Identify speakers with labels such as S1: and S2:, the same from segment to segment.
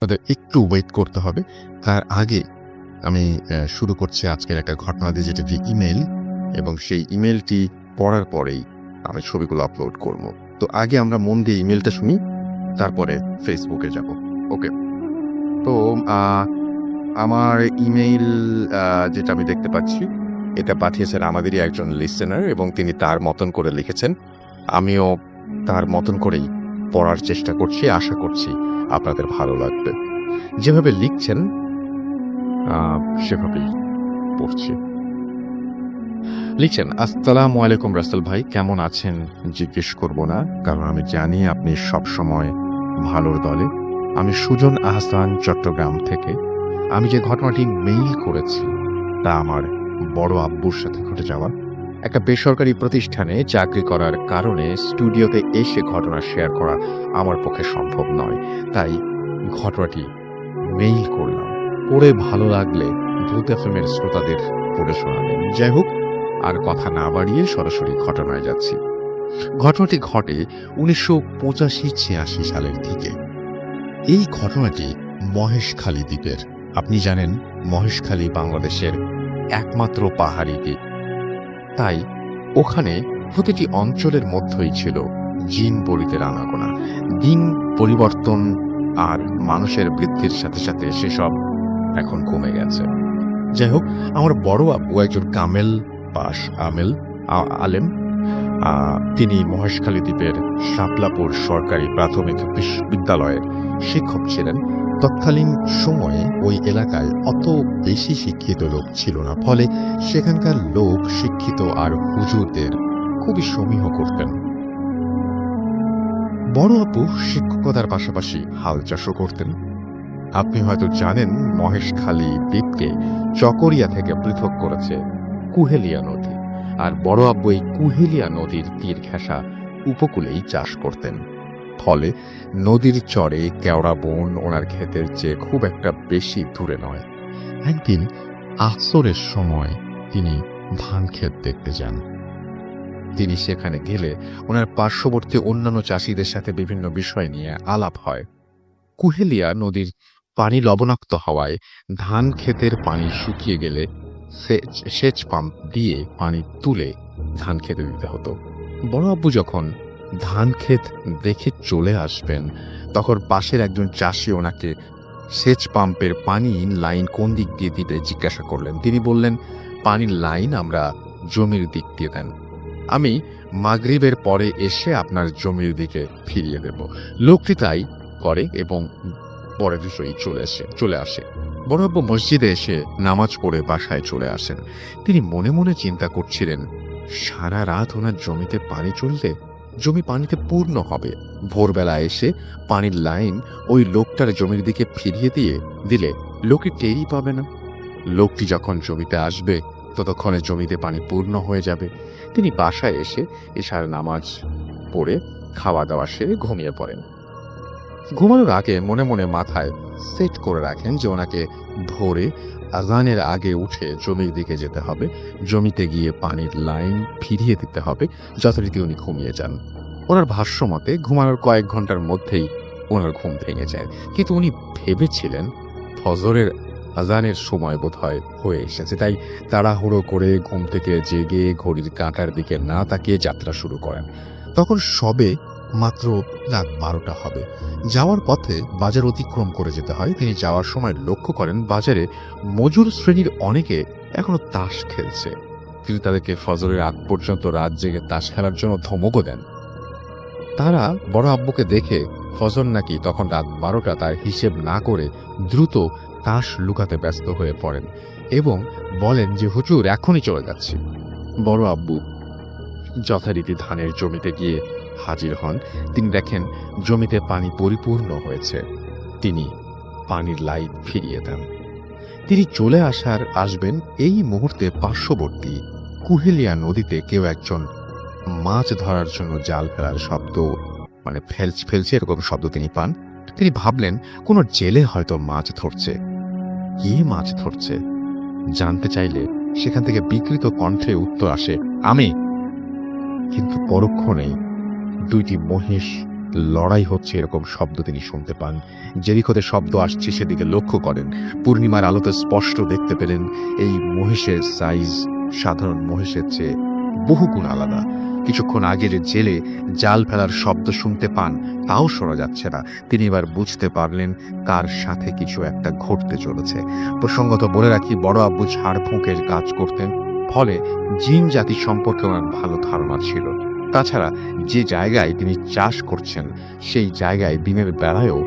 S1: আপনাদের একটু ওয়েট করতে হবে। তার আগে আমি শুরু করছি আজকের একটা ঘটনা দিয়ে, যেটা ইমেইল, এবং সেই ইমেইলটি পড়ার পরেই আমি ছবিগুলো আপলোড করব। তো আগে আমরা মন দিয়ে ইমেইলটা শুনি, তারপরে ফেসবুকে যাব। ওকে। তো আমার ইমেইল যেটা আমি দেখতে পাচ্ছি, এটা পাঠিয়েছেন আমাদেরই একজন লিসেনার, এবং তিনি তার মতন করে লিখেছেন। আমিও তার মতন করেই পড়ার চেষ্টা করছি, আশা করছি আপনাদের ভালো লাগবে। যেভাবে লিখছেন সেভাবেই পড়ছি। লিখছেন, আসসালামু আলাইকুম রাসেল ভাই, কেমন আছেন জিজ্ঞেস করব না, কারণ আমি জানি আপনি সবসময় ভালোর দলে। আমি সুজন আহসান, চট্টগ্রাম থেকে। আমি যে ঘটনাটি মেইল করেছি তা আমার বড় আব্বুর সাথে ঘটে যাওয়া। একটা বেসরকারি প্রতিষ্ঠানে চাকরি করার কারণে স্টুডিওতে এসে ঘটনা শেয়ার করা আমার পক্ষে সম্ভব নয়, তাই ঘটনাটি মেইল করলাম। পড়ে ভালো লাগলে ভূত এফএমের শ্রোতাদের পড়ে শোনাবেন। যাই হোক, আর কথা না বাড়িয়ে সরাসরি ঘটনায় যাচ্ছি। ঘটনাটি ঘটে 1985-86 সালের দিকে। এই ঘটনাটি মহেশখালী দ্বীপের। আপনি জানেন, মহেশখালী বাংলাদেশের একমাত্র পাহাড়ি দ্বীপ। তাই ওখানে প্রতিটি অঞ্চলের মধ্যেই ছিল জিন পরিতের আনাগোনা। দিন পরিবর্তন আর মানুষের বৃদ্ধির সাথে সাথে সেসব এখন কমে গেছে। যাই হোক, আমার বড় আব্বু একজন কামেল পাশ আলেম। তিনি মহেশখালী দ্বীপের শাপলাপুর সরকারি প্রাথমিক বিদ্যালয়ের শিক্ষক ছিলেন। তৎকালীন সময়ে ওই এলাকায় অত বেশি শিক্ষিত লোক ছিল না, ফলে সেখানকার লোক শিক্ষিত আর হুজুরদের খুবই সমীহ করতেন। বড় আব্বু শিক্ষকতার পাশাপাশি হাল চাষও করতেন। আপনি হয়তো জানেন, মহেশখালী দ্বীপকে চকরিয়া থেকে পৃথক করেছে কুহেলিয়া নদী, আর বড় আব্বু এই কুহেলিয়া নদীর তীর ঘেঁষা উপকূলেই চাষ করতেন। ফলে নদীর চরে কেওড়া বন ওনার ক্ষেতের চেয়ে খুব একটা বেশি দূরে নয়। একদিন আসরের সময় তিনি ধান ক্ষেত দেখতে যান। তিনি সেখানে গেলে ওনার পার্শ্ববর্তী অন্যান্য চাষিদের সাথে বিভিন্ন বিষয় নিয়ে আলাপ হয়। কুহেলিয়া নদীর পানি লবণাক্ত হওয়ায় ধান ক্ষেতের পানি শুকিয়ে গেলে সেচ পাম্প দিয়ে পানি তুলে ধান খেতে দিতে হতো। বড় আব্বু যখন ধান ক্ষেত দেখে চলে আসবেন, তখন পাশের একজন চাষি ওনাকে সেচ পাম্পের পানি লাইন কোন দিক দিয়ে দিতে জিজ্ঞাসা করলেন। তিনি বললেন, পানির লাইন আমরা জমির দিক দিয়ে দেন, আমি মাগরিবের পরে এসে আপনার জমির দিকে ফিরিয়ে দেব। লোকটি তাই করে এবং পরের বিষয়ই চলে আসে। বড় আব্বু মসজিদে এসে নামাজ পড়ে বাসায় চলে আসেন। তিনি মনে মনে চিন্তা করছিলেন, সারা রাত ওনার জমিতে পানি চললে জমি পানিতে পূর্ণ হবে। ভোরবেলা এসে পানির লাইন ওই লোকটার জমির দিকে ফিরিয়ে দিলে লোকে টেরই পাবে না। লোকটি যখন জমিতে আসবে ততক্ষণে জমিতে পানি পূর্ণ হয়ে যাবে। তিনি বাসায় এসে এশার নামাজ পড়ে খাওয়া দাওয়া সেরে ঘুমিয়ে পড়েন। ঘুমানোর আগে মনে মনে মাথায় সেট করে রাখেন যে ওনাকে ভোরে আজানের আগে উঠে জমির দিকে যেতে হবে, জমিতে গিয়ে পানির লাইন ফিরিয়ে দিতে হবে। যথারীতি উনি ঘুমিয়ে যান। ওনার ভাষ্য মতে ঘুমানোর কয়েক ঘন্টার মধ্যেই ওনার ঘুম ভেঙে যায়, কিন্তু উনি ভেবেছিলেন ফজরের আজানের সময় বোধহয় হয়ে এসেছে, তাই তাড়াহুড়ো করে ঘুম থেকে জেগে ঘড়ির কাঁটার দিকে না তাকিয়ে যাত্রা শুরু করেন। তখন সবে মাত্র রাত 12টা হবে। যাওয়ার পথে বাজার অতিক্রম করে যেতে হয়। তিনি যাওয়ার সময় লক্ষ্য করেন বাজারে মজুর শ্রেণীর অনেকে এখনো তাস খেলছে। তিনি তাদেরকে ফজরের আগ পর্যন্ত রাত জেগে তাস খেলার জন্য ধমকও দেন। তারা বড় আব্বুকে দেখে ফজর নাকি তখন রাত 12টা তার হিসেব না করে দ্রুত তাস লুকাতে ব্যস্ত হয়ে পড়েন এবং বলেন যে, হুজুর এখনই চলে যাচ্ছি। বড় আব্বু যথারীতি ধানের জমিতে গিয়ে হাজির হন। তিনি দেখেন জমিতে পানি পরিপূর্ণ হয়েছে। তিনি পানির লাইন ফিরিয়ে দেন। তিনি চলে আসবেন এই মুহূর্তে পার্শ্ববর্তী কুহেলিয়া নদীতে কেউ একজন মাছ ধরার জন্য জাল ফেলার শব্দ, মানে ফেলছে এরকম শব্দ তিনি পান। তিনি ভাবলেন কোনো জেলে হয়তো মাছ ধরছে। কে মাছ ধরছে জানতে চাইলে সেখান থেকে বিকৃত কণ্ঠে উত্তর আসে, আমি। কিন্তু পরক্ষণেই দুইটি মহিষ লড়াই হচ্ছে এরকম শব্দ তিনি শুনতে পান। জেরিকোতে শব্দ আসছে সেদিকে লক্ষ্য করেন। পূর্ণিমার আলোতে স্পষ্ট দেখতে পেলেন এই মহিষের সাইজ সাধারণ মহিষের চেয়ে বহুগুণ আলাদা। কিছুক্ষণ আগে যে জেলে জাল ফেলার শব্দ শুনতে পান তাও শোনা যাচ্ছে না। তিনি এবার বুঝতে পারলেন কার সাথে কিছু একটা ঘটতে চলেছে। প্রসঙ্গত বলে রাখি, বড় আব্বু ঝাড়ফুঁকের কাজ করতেন, ফলে জিন জাতি সম্পর্কে ওনার ভালো ধারণা ছিল। তাছাড়া যে জায়গায় তিনি চাষ করছেন সেই জায়গায় দিনের বেলায়ও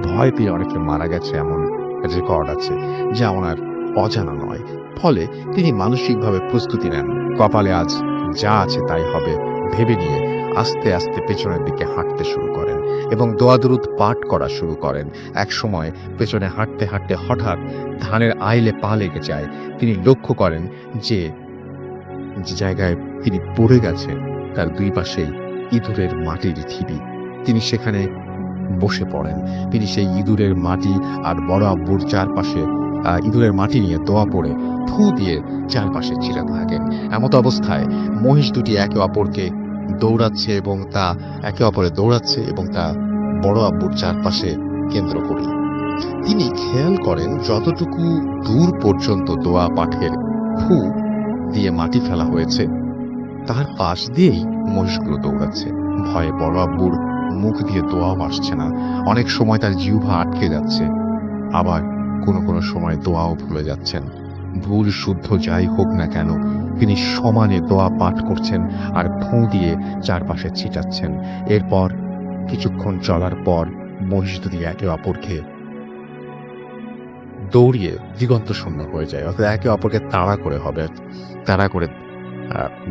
S1: ভয় পেয়ে অনেকে মারা গেছে এমন রেকর্ড আছে, যা ওনার অজানা নয়। ফলে তিনি মানসিকভাবে প্রস্তুতি নেন, কপালে আজ যা আছে তাই হবে ভেবে নিয়ে আস্তে আস্তে পেছনের দিকে হাঁটতে শুরু করেন এবং দোয়া দরুদ পাঠ করা শুরু করেন। এক সময় পেছনে হাঁটতে হাঁটতে হঠাৎ ধানের আইলে পা লেগে যায়। তিনি লক্ষ্য করেন যে জায়গায় তিনি পড়ে গেছেন তার দুই পাশেই ইঁদুরের মাটির ঢিবি। তিনি সেখানে বসে পড়েন। তিনি সেই ইঁদুরের মাটি আর বড় আব্বুর চারপাশে ইঁদুরের মাটি নিয়ে দোয়া পড়ে ফু দিয়ে চারপাশে চিরাতে থাকেন। এমত অবস্থায় মহিষ দুটি একে অপরকে দৌড়াচ্ছে এবং তা একে অপরে দৌড়াচ্ছে এবং তা বড় আব্বুর চারপাশে কেন্দ্র করে। তিনি খেয়াল করেন যতটুকু দূর পর্যন্ত দোয়া পাঠের ফু দিয়ে মাটি ফেলা হয়েছে তার পাশ দিয়েই মহিষগুলো দৌড়াচ্ছে। ভয়ে বড় আব্বুর মুখ দিয়ে দোয়াও আসছে না। অনেক সময় তার জিহ্বা আটকে যাচ্ছে, আবার কোনো কোনো সময় দোয়াও ভুলে যাচ্ছেন। ভুল শুদ্ধ যাই হোক না কেন তিনি সমানে দোয়া পাঠ করছেন আর ফোঁ দিয়ে চারপাশে ছিটাচ্ছেন। এরপর কিছুক্ষণ চলার পর মহিষ দুটি একে অপরকে দৌড়িয়ে দিগন্ত শূন্য হয়ে যায়, অর্থাৎ একে অপরকে তাড়া করে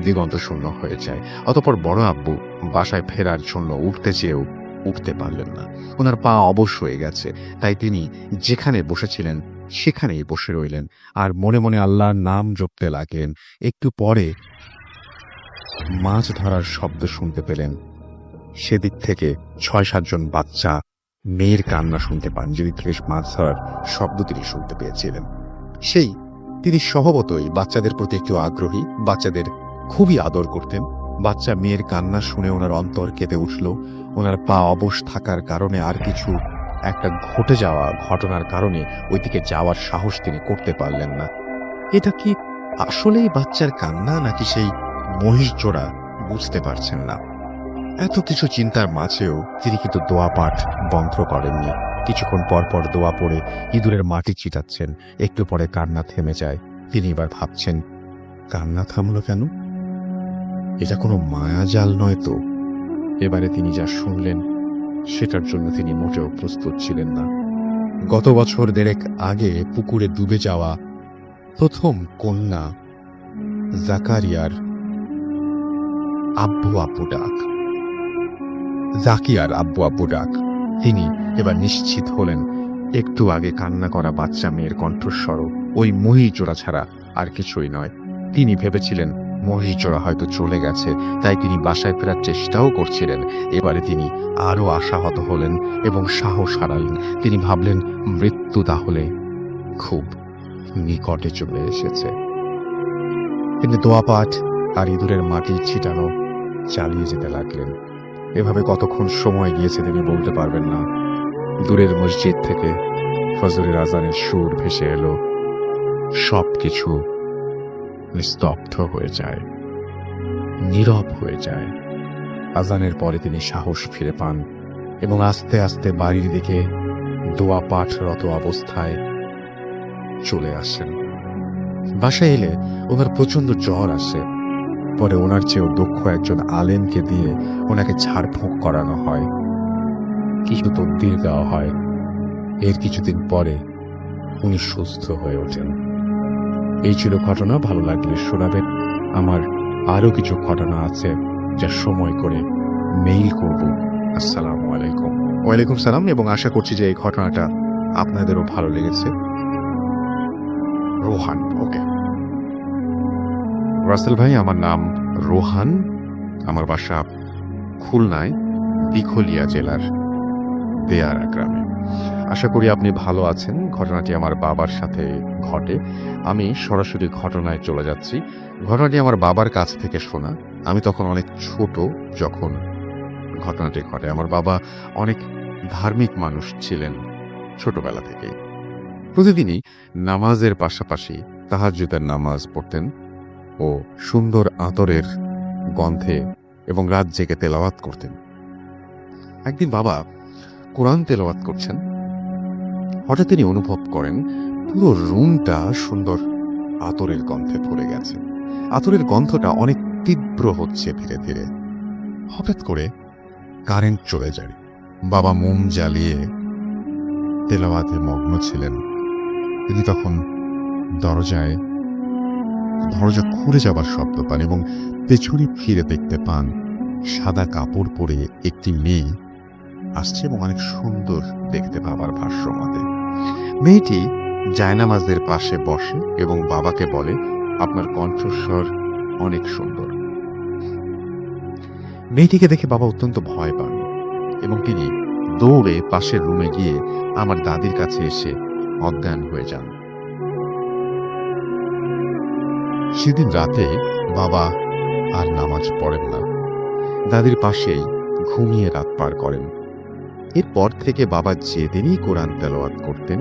S1: দিগন্ত শূন্য হয়ে যায়। অতঃপর বড় আব্বু বাসায় ফেরার জন্য উঠতে চেয়েও উঠতে পারলেন না। ওনার পা অবশ হয়ে গেছে, তাই তিনি যেখানে বসেছিলেন সেখানেই বসে রইলেন আর মনে মনে আল্লাহর নাম জপতে লাগলেন। একটু পরে মাছ ধরার শব্দ শুনতে পেলেন। সেদিক থেকে ৬-৭ জন বাচ্চা মেয়ের কান্না শুনতে পান, যেদিক থেকে মাছ ধরার শব্দ তিনি শুনতে পেয়েছিলেন। তিনি স্বভাবতই বাচ্চাদের প্রতি একটু আগ্রহী, বাচ্চাদের খুবই আদর করতেন। বাচ্চা মেয়ের কান্না শুনে ওনার অন্তর কেঁপে উঠল। ওনার পা অবশ থাকার কারণে আর কিছু একটা ঘটে যাওয়া ঘটনার কারণে ওইদিকে যাওয়ার সাহস তিনি করতে পারলেন না। এটা কি আসলেই বাচ্চার কান্না নাকি সেই মহিষ জোড়া বুঝতে পারছেন না। এত কিছু চিন্তার মাঝেও তিনি কিন্তু দোয়া পাঠ বন্ধ করেননি। কিছুক্ষণ পর পর দোয়া পড়ে ইঁদুরের মাটি চিটাচ্ছেন। একটু পরে কান্না থেমে যায়। তিনি এবার ভাবছেন, কান্না থামলো কেন? এটা কোনো মায়াজাল নয় তো? এবারে তিনি যা শুনলেন সেটার জন্য তিনি মোটেও প্রস্তুত ছিলেন না। গত বছর ১.৫ আগে পুকুরে ডুবে যাওয়া প্রথম কন্যা জাকারিয়ার আব্বু আব্বু ডাক, জাকিয়ার আব্বু আব্বু ডাক। তিনি এবার নিশ্চিত হলেন একটু আগে কান্না করা বাচ্চা মেয়ের কণ্ঠস্বর ওই মহিষ জোড়া ছাড়া আর কিছুই নয়। তিনি ভেবেছিলেন মহিষ জোড়া হয়তো চলে গেছে, তাই তিনি বাসায় ফেরার চেষ্টাও করছিলেন। এবারে তিনি আরো আশাহত হলেন এবং সাহস হারালেন। তিনি ভাবলেন মৃত্যু তাহলে খুব নিকটে চলে এসেছে। তিনি দোয়া পাঠ আর ইঁদুরের মাটি ছিটানো চালিয়ে যেতে লাগলেন। এভাবে কতক্ষণ সময় গিয়েছে তিনি বলতে পারবেন না। দূরের মসজিদ থেকে ফজরের আজানের সুর ভেসে এলো। সবকিছু নিস্তব্ধ হয়ে যায়, নীরব হয়ে যায়। আজানের পরে তিনি সাহস ফিরে পান এবং আস্তে আস্তে বাড়ির দিকে দোয়া পাঠরত অবস্থায় চলে আসেন। বাসায় এলে ওনার প্রচন্ড জ্বর আসে। পরে ওনার চেয়েও দক্ষ একজন আলেমকে দিয়ে ওনাকে ঝাড়ফুঁক করানো হয়, কিছু তদবির দেওয়া হয়। এর কিছুদিন পরে উনি সুস্থ হয়ে ওঠেন। এই ছিল ঘটনা। ভালো লাগলে শোনাবেন। আমার আরো কিছু ঘটনা আছে যা সময় করে মেইল করব। আসসালামু আলাইকুম। ওয়ালাইকুম সালাম, এবং আশা করছি যে এই ঘটনাটা আপনাদেরও ভালো লেগেছে। রোহান। ওকে রাসেল ভাই, আমার নাম রোহান। আমার বাসা খুলনায় দিঘলিয়া জেলার দেয়ারা গ্রামে। আশা করি আপনি ভালো আছেন। ঘটনাটি আমার বাবার সাথে ঘটে। আমি সরাসরি ঘটনায় চলে যাচ্ছি। ঘটনাটি আমার বাবার কাছ থেকে শোনা। আমি তখন অনেক ছোট যখন ঘটনাটি ঘটে। আমার বাবা অনেক ধার্মিক মানুষ ছিলেন ছোটবেলা থেকেই। প্রতিদিনই নামাজের পাশাপাশি তাহাজ্জুদের নামাজ পড়তেন ও সুন্দর আতরের গন্ধে এবং রাত জেগে তেলাওয়াত করতেন। একদিন বাবা কোরআন তেলাওয়াত করছেন, হঠাৎ তিনি অনুভব করেন পুরো রুমটা সুন্দর আতরের গন্ধে ভরে গেছে। আতরের গন্ধটা অনেক তীব্র হচ্ছে ধীরে ধীরে। হঠাৎ করে কারেন্ট চলে যায়। বাবা মোম জ্বালিয়ে তেলাওয়াতে মগ্ন ছিলেন। তিনি তখন দরজা খুলে যাবার শব্দ পান এবং পেছনে ফিরে দেখতে পান সাদা কাপড় পরে একটি মেয়ে আসছে এবং অনেক সুন্দর দেখতে বাবার ভাষ্য মতে। মেয়েটি জায়নামাজের পাশে বসে এবং বাবাকে বলে, আপনার কণ্ঠস্বর অনেক সুন্দর। মেয়েটিকে দেখে বাবা অত্যন্ত ভয় পান এবং তিনি দৌড়ে পাশের রুমে গিয়ে আমার দাদির কাছে এসে অজ্ঞান হয়ে যান। সেদিন রাতে বাবা আর নামাজ পড়েন না, দাদির পাশেই ঘুমিয়ে রাত পার করেন। এরপর থেকে বাবা যেদিনই কোরআন তেলাওয়াত করতেন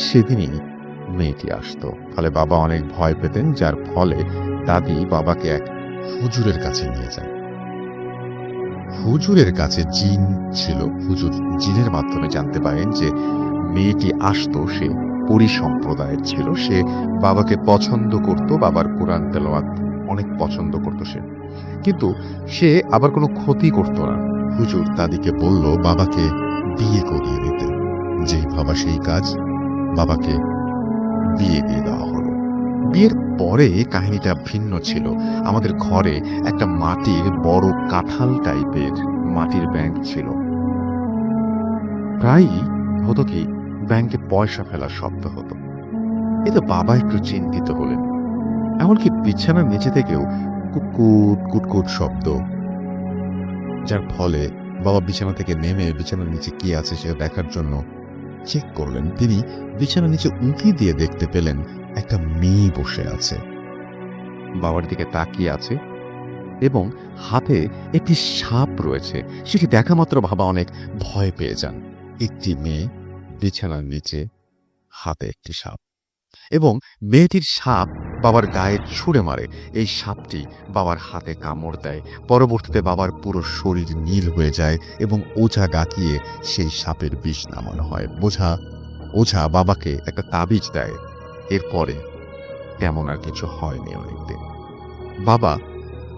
S1: সেদিনই মেয়েটি আসতো। ফলে বাবা অনেক ভয় পেতেন, যার ফলে দাদি বাবাকে এক হুজুরের কাছে নিয়ে যান। হুজুরের কাছে জিন ছিল। হুজুর জিনের মাধ্যমে জানতে পারেন যে মেয়েটি আসতো সে পরি সম্প্রদায়ের ছিল। সে বাবাকে পছন্দ করত, বাবার কোরআন তেলাওয়াত অনেক পছন্দ করত সে, কিন্তু সে আবার কোনো ক্ষতি করত না। হুজুর দাদিকে বলল বাবাকে বিয়ে করিয়ে দিতে। যেই ভাবা সেই কাজ, বাবাকে বিয়ে দিয়ে দেওয়া হলো। বিয়ের পরে কাহিনীটা ভিন্ন ছিল। আমাদের ঘরে একটা মাটির বড় কাঁঠাল টাইপের মাটির ব্যাংক ছিল। প্রায়ই হতো কি, ব্যাংকে পয়সা ফেলার শব্দ হতো। এতে বাবা একটু চিন্তিত হলেন। এমনকি বিছানার নিচে থেকেও কুটকুট কুটকুট শব্দ, যার ফলে বাবা বিছানা থেকে নেমে বিছানার নিচে কি আছে সেটা দেখার জন্য চেক করলেন। তিনি বিছানার নিচে উঁকি দিয়ে দেখতে পেলেন একটা মেয়ে বসে আছে, বাবার দিকে তাকিয়ে আছে এবং হাতে একটি সাপ রয়েছে। সেটি দেখা মাত্র বাবা অনেক ভয় পেয়ে যান। একটি মেয়ে বিছানার নিচে, হাতে একটি সাপ, এবং মেয়েটির সাপ বাবার গায়ে ছুঁড়ে মারে। এই সাপটি বাবার হাতে কামড় দেয়। পরবর্তীতে বাবার পুরো শরীর নীল হয়ে যায় এবং ওঝা গাকিয়ে সেই সাপের বিষ নামানো হয়। ওঝা বাবাকে একটা তাবিজ দেয়। এরপরে তেমন আর কিছু হয়নি অনেকদিন। বাবা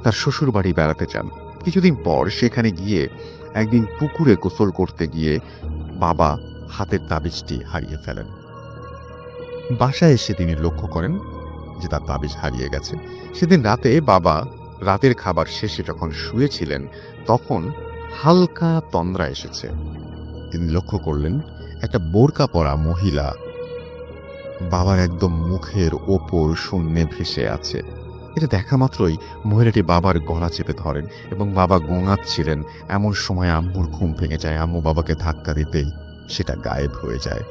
S1: তার শ্বশুর বাড়ি বেড়াতে যান। কিছুদিন পর সেখানে গিয়ে একদিন পুকুরে গোসল করতে গিয়ে বাবা হাতের তাবিজটি হারিয়ে ফেলেন। বাসায় এসে তিনি লক্ষ্য করেন যে তার তাবিজ হারিয়ে গেছে। সেদিন রাতে বাবা রাতের খাবার শেষে যখন শুয়েছিলেন তখন হালকা তন্দ্রা এসেছে। তিনি লক্ষ্য করলেন একটা বোরকা পরা মহিলা বাবার একদম মুখের ওপর শূন্যে ভেসে আছে। এটা দেখা মাত্রই মহিলাটি বাবার গলা চেপে ধরেন এবং বাবা গোঙাচ্ছিলেন। এমন সময় আম্মুর ঘুম ভেঙে যায়। আম্মু বাবাকে ধাক্কা দিতেই সেটা গায়েব হয়ে যায়।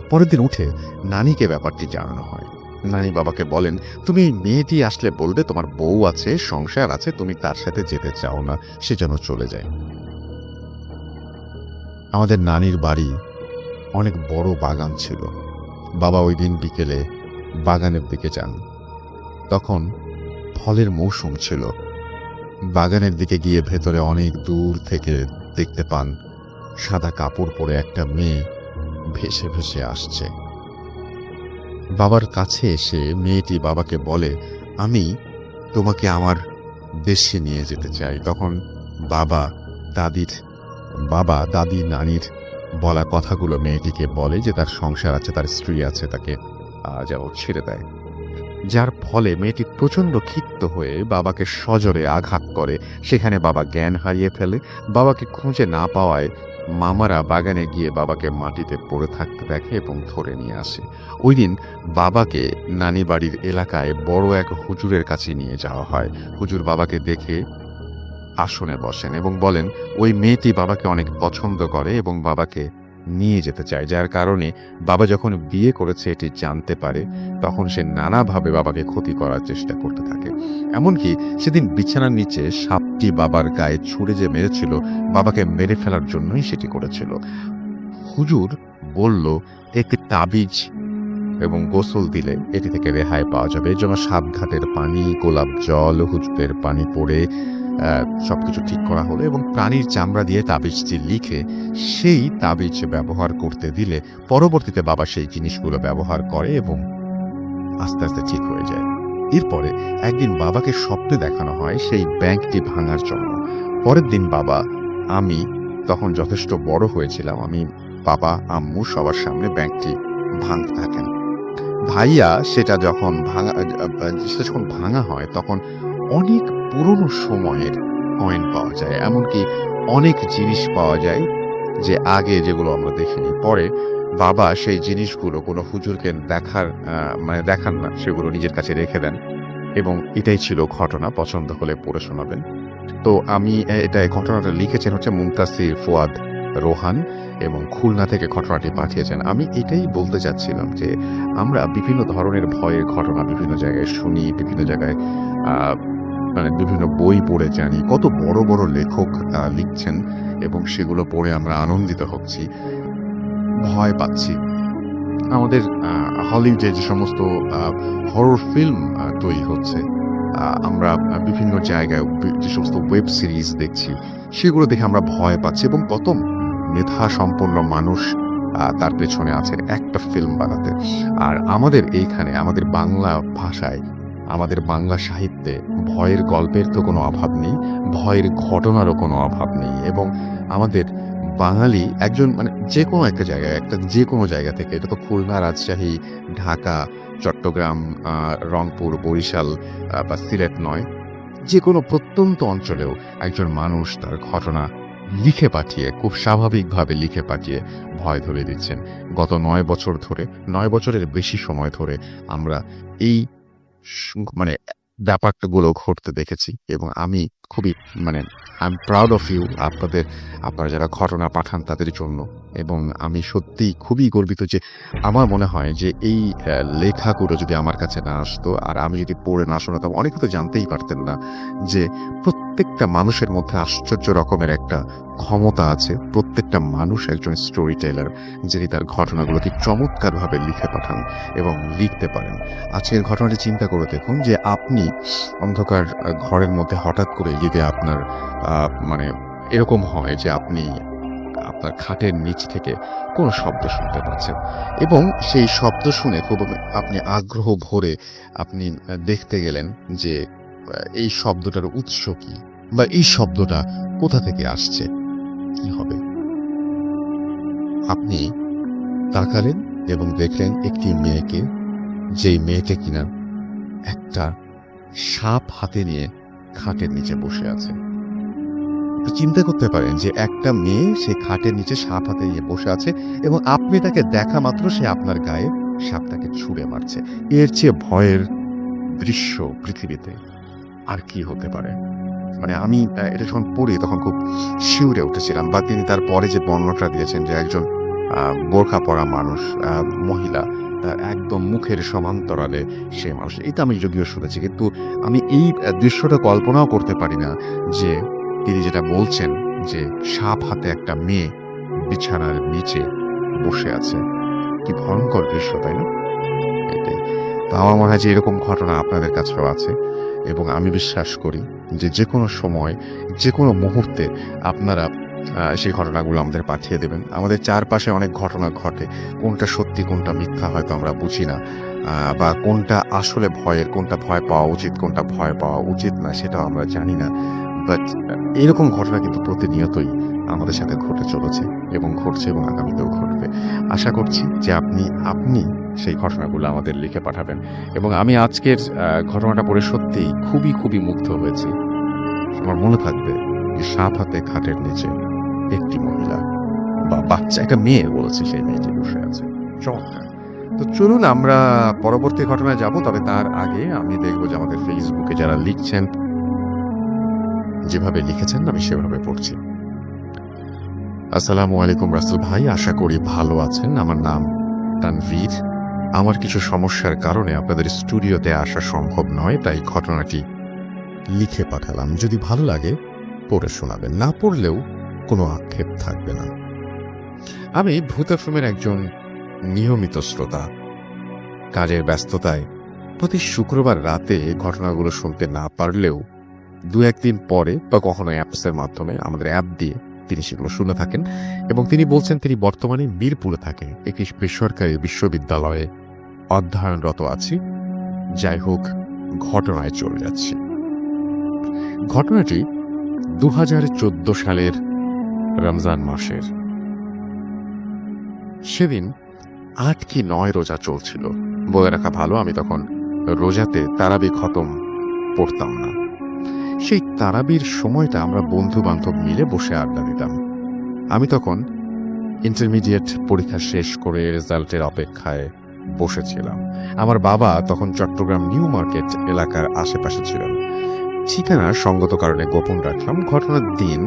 S1: পরের দিন উঠে নানিকে ব্যাপারটি জানানো হয়। নানি বাবাকে বলেন, তুমি মেয়েটি আসলে বলবে তোমার বউ আছে, সংসার আছে, তুমি তার সাথে যেতে চাও না, সে যেন চলে যায়। আমাদের নানির বাড়ি অনেক বড় বাগান ছিল। বাবা ওই দিন বিকেলে বাগানের দিকে যান। তখন ফলের মৌসুম ছিল। বাগানের দিকে গিয়ে ভেতরে অনেক দূর থেকে দেখতে পান সাদা কাপড় পরে একটা মেয়ে ভেসে ভেসে আসছে। বাবার কাছে এসে মেয়েটি বাবাকে বলে, আমি তোমাকে আমার দেশে নিয়ে যেতে চাই। তখন বাবা দাদি নানির বলা কথাগুলো মেয়েটিকে বলে যে তার সংসার আছে, তার স্ত্রী আছে, তাকে যেন ছেড়ে দেয়। যার ফলে মেয়েটি প্রচন্ড ক্ষিপ্ত হয়ে বাবাকে সজোরে আঘাত করে। সেখানে বাবা জ্ঞান হারিয়ে ফেলে। বাবাকে খুঁজে না পাওয়ায় মামারা বাগানে গিয়ে বাবাকে মাটিতে পড়ে থাকতে দেখে এবং ধরে নিয়ে আসে। ওই দিন বাবাকে নানি বাড়ির এলাকায় বড় এক হুজুরের কাছে নিয়ে যাওয়া হয়। হুজুর বাবাকে দেখে আসনে বসেন এবং বলেন, ওই মেয়েটি বাবাকে অনেক পছন্দ করে এবং বাবাকে নিয়ে যেতে চায়, যার কারণে বাবা যখন বিয়ে করেছে এটি জানতে পারে তখন সে নানাভাবে বাবাকে ক্ষতি করার চেষ্টা করতে থাকে। এমনকি সেদিন বিছানার নিচে সাপটি বাবার গায়ে ছুঁড়ে যে মেরেছিল, বাবাকে মেরে ফেলার জন্যই সেটি করেছিল। হুজুর বলল একটি তাবিজ এবং গোসল দিলে এটি থেকে রেহাই পাওয়া যাবে। এর জন্য সাতঘাটের পানি, গোলাপ জল, হুজুরের পানি পড়ে সবকিছু ঠিক করা হলো এবং প্রাণীর চামড়া দিয়ে তাবিজটি লিখে সেই তাবিজ ব্যবহার করতে দিলে পরবর্তীতে বাবা সেই জিনিসগুলো ব্যবহার করে এবং আস্তে আস্তে ঠিক হয়ে যায়। এরপরে একদিন বাবাকে স্বপ্নে দেখানো হয় সেই ব্যাংকটি ভাঙার জন্য। পরের দিন বাবা, আমি তখন যথেষ্ট বড় হয়েছিলাম, আমি, বাবা, আম্মু সবার সামনে ব্যাংকটি ভাঙতে থাকেন। ভাইয়া সেটা যখন ভাঙা হয় তখন অনেক পুরনো সময়ের কয়েন পাওয়া যায়, এমনকি অনেক জিনিস পাওয়া যায় যে আগে যেগুলো আমরা দেখিনি। পরে বাবা সেই জিনিসগুলো কোনো হুজুরকে দেখান না, সেগুলো নিজের কাছে রেখে দেন এবং এটাই ছিল ঘটনা। পছন্দ হলে পড়ে শোনাবেন। তো আমি ঘটনাটা লিখেছেন হচ্ছে মুনতাসির ফুয়াদ রোহান এবং খুলনা থেকে ঘটনাটি পাঠিয়েছেন। আমি এটাই বলতে চাচ্ছিলাম যে আমরা বিভিন্ন ধরনের ভয়ের ঘটনা বিভিন্ন জায়গায় শুনি, বিভিন্ন জায়গায় বিভিন্ন বই পড়ে জানি, কত বড় বড় লেখক লিখছেন এবং সেগুলো পড়ে আমরা আনন্দিত হচ্ছি, ভয় পাচ্ছি। আমাদের হলিউডে যে সমস্ত হরর ফিল্ম তৈরি হচ্ছে, আমরা বিভিন্ন জায়গায় যে সমস্ত ওয়েব সিরিজ দেখছি, সেগুলো দেখে আমরা ভয় পাচ্ছি এবং কত মেধা সম্পন্ন মানুষ তার পেছনে আছেন একটা ফিল্ম বানাতে। আর আমাদের এইখানে আমাদের বাংলা ভাষায়, আমাদের বাংলা সাহিত্যে ভয়ের গল্পের তো কোনো অভাব নেই, ভয়ের ঘটনারও কোনো অভাব নেই। এবং আমাদের বাঙালি একজন যে কোনো একটা জায়গায়, যে কোনো জায়গা থেকে, এটা তো খুলনা, রাজশাহী, ঢাকা, চট্টগ্রাম, রংপুর, বরিশাল বা সিলেট নয়, যে কোনো প্রত্যন্ত অঞ্চলেও একজন মানুষ তার ঘটনা লিখে পাঠিয়ে, খুব স্বাভাবিকভাবে লিখে পাঠিয়ে ভয় ধরে দিচ্ছেন। গত 9 বছর ধরে, 9 বছরের বেশি সময় ধরে আমরা এই ব্যাপারগুলো ঘটতে দেখেছি এবং আমি খুবই I am proud of you, আপনারা যারা ঘটনা পাঠান তাদের জন্য। এবং আমি সত্যিই খুবই গর্বিত যে আমার মনে হয় যে এই লেখাগুলো যদি আমার কাছে না আসতো আর আমি যদি পড়ে না শোনাতাম, অনেকে তো জানতেই পারতেন না যে প্রত্যেকটা মানুষের মধ্যে আশ্চর্য রকমের একটা ক্ষমতা আছে। প্রত্যেকটা মানুষ একজন স্টোরি টেলার, যিনি তার ঘটনাগুলোকে চমৎকারভাবে লিখে পাঠান এবং লিখতে পারেন। আজকের ঘটনাটি চিন্তা করে দেখুন যে আপনি অন্ধকার ঘরের মধ্যে হঠাৎ করে যদি আপনার এরকম হয় যে আপনি আপনার খাটের নিচ থেকে কোনো শব্দ শুনতে পাচ্ছেন এবং সেই শব্দ শুনে খুব আপনি আগ্রহ ভরে আপনি দেখতে গেলেন যে এই শব্দটার উৎস কি বা এই শব্দটা কোথা থেকে আসছে, কি হবে? আপনি তাকালেন এবং দেখলেন একটি মেয়েকে, যেই মেয়েটা কিনা একটা সাপ হাতে নিয়ে খাটের নিচে বসে আছে। চিন্তা করতে পারেন যে একটা মেয়ে সে খাটের নিচে সাপ হাতে নিয়ে বসে আছে এবং আপনি তাকে দেখা মাত্র সে আপনার গায়ে সাপটাকে ছুঁড়ে মারছে। এর চেয়ে ভয়ের দৃশ্য পৃথিবীতে আর কি হতে পারে? আমি এটা যখন পড়ি তখন খুব শিউরে উঠেছিলাম। বা তিনি তার পরে যে বর্ণনাটা দিয়েছেন যে একজন বোরখা পরা মানুষ, মহিলা, তার একদম মুখের সমান্তরালে সে মানুষ, এটা আমি যদিও শুনেছি, কিন্তু আমি এই দৃশ্যটা কল্পনাও করতে পারি না যে তিনি যেটা বলছেন যে সাপ হাতে একটা মেয়ে বিছানার নিচে বসে আছে। কি ভয়ঙ্কর দৃশ্য, তাই না? এটাই তো আমার মনে হয় যে এরকম ঘটনা আপনাদের কাছেও আছে এবং আমি বিশ্বাস করি যে যে কোনো সময়, যে কোনো মুহূর্তে আপনারা সেই ঘটনাগুলো আমাদের পাঠিয়ে দেবেন। আমাদের চারপাশে অনেক ঘটনা ঘটে, কোনটা সত্যি কোনটা মিথ্যা হয়তো আমরা বুঝি না, বা কোনটা আসলে ভয়ের, কোনটা ভয় পাওয়া উচিত, কোনটা ভয় পাওয়া উচিত না, সেটাও আমরা জানি না। বাট এরকম ঘটনা কিন্তু প্রতিনিয়তই আমাদের সাথে ঘটে চলেছে এবং ঘটছে এবং আগামীতেও ঘটবে। আশা করছি যে আপনি সেই ঘটনাগুলো আমাদের লিখে পাঠাবেন। এবং আমি আজকের ঘটনাটা পড়ে সত্যিই খুবই খুবই মুগ্ধ হয়েছি। আমার মনে থাকবে যে সাপ হাতে খাটের নিচে একটি মহিলা বা বাচ্চা, একটা মেয়ে বলেছে, সেই মেয়েটি বসে আছে। চমৎকার। তো চলুন আমরা পরবর্তী ঘটনায় যাব, তবে তার আগে আমি দেখবো যে আমাদের ফেসবুকে যারা লিখছেন, যেভাবে লিখেছেন আমি সেভাবে পড়ছি। আসসালামু আলাইকুম রাসেল ভাই, আশা করি ভালো আছেন। আমার নাম তানভীর। আমার কিছু সমস্যার কারণে আপনাদের স্টুডিওতে আসা সম্ভব নয়, তাই ঘটনাটি লিখে পাঠালাম। যদি ভালো লাগে পড়ে শোনাবেন, না পড়লেও কোনো আক্ষেপ থাকবে না। আমি ভূত এফএমের একজন নিয়মিত শ্রোতা। কাজের ব্যস্ততায় প্রতি শুক্রবার রাতে ঘটনাগুলো শুনতে না পারলেও দু একদিন পরে বা কখনো অ্যাপসের মাধ্যমে, আমাদের অ্যাপ দিয়ে তিনি সেগুলো শুনে থাকেন। এবং তিনি বলছেন তিনি বর্তমানে মিরপুরে থাকেন, একটি বেসরকারি বিশ্ববিদ্যালয়ে অধ্যয়নরত আছি। যাই হোক, ঘটনায় চলে যাচ্ছি। ঘটনাটি 2014 সালের রমজান মাসের। সেদিন 8 কি 9 রোজা চলছিল। বলে রাখা ভালো, আমি তখন রোজাতে তারাবি খতম পড়তাম না। সেই তারাবির সময়টা আমরা বন্ধু বান্ধব মিলে বসে আড্ডা দিতাম। আমি তখন ইন্টারমিডিয়েট পরীক্ষা শেষ করে রেজাল্টের অপেক্ষায় বসেছিলাম। আমার বাবা তখন চট্টগ্রাম নিউ মার্কেট এলাকার আশেপাশে ছিলেন। ঠিকানা সঙ্গত কারণে গোপন রাখলাম। ঘটনার দিন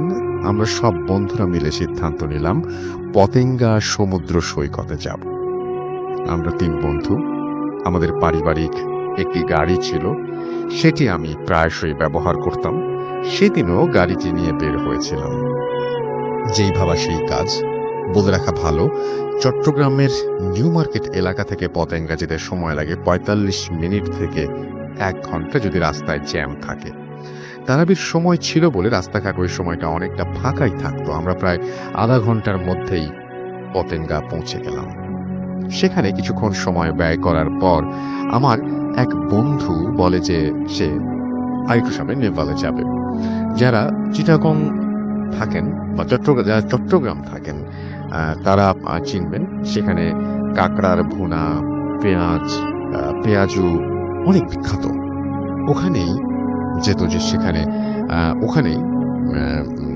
S1: আমরা সব বন্ধুরা মিলে সিদ্ধান্ত নিলাম পতেঙ্গা সমুদ্র সৈকতে যাব। আমরা 3 বন্ধু। আমাদের পারিবারিক একটি গাড়ি ছিল, সেটি আমি প্রায়শই ব্যবহার করতাম। সেদিনও গাড়িটি নিয়ে বের হয়েছিলাম। যেই ভাবা সেই কাজ। বলে রাখা ভালো, চট্টগ্রামের নিউ মার্কেট এলাকা থেকে পতেঙ্গা যেতে সময় লাগে 45 মিনিট থেকে 1 ঘন্টা, যদি রাস্তায় জ্যাম থাকে। তারাবির সময় ছিল বলে রাস্তাঘাট ওই সময়টা অনেকটা ফাঁকাই থাকতো। আমরা প্রায় আধা ঘন্টার মধ্যেই পতেঙ্গা পৌঁছে গেলাম। সেখানে কিছুক্ষণ সময় ব্যয় করার পর আমার এক বন্ধু বলে যে সে আরেকটু সামনে নেভালে যাবে। যারা চিটাগং থাকেন বা চট্টগ্রাম থাকেন তারা চিনবেন। সেখানে কাঁকড়ার ভুনা, পেঁয়াজু অনেক বিখ্যাত। ওখানেই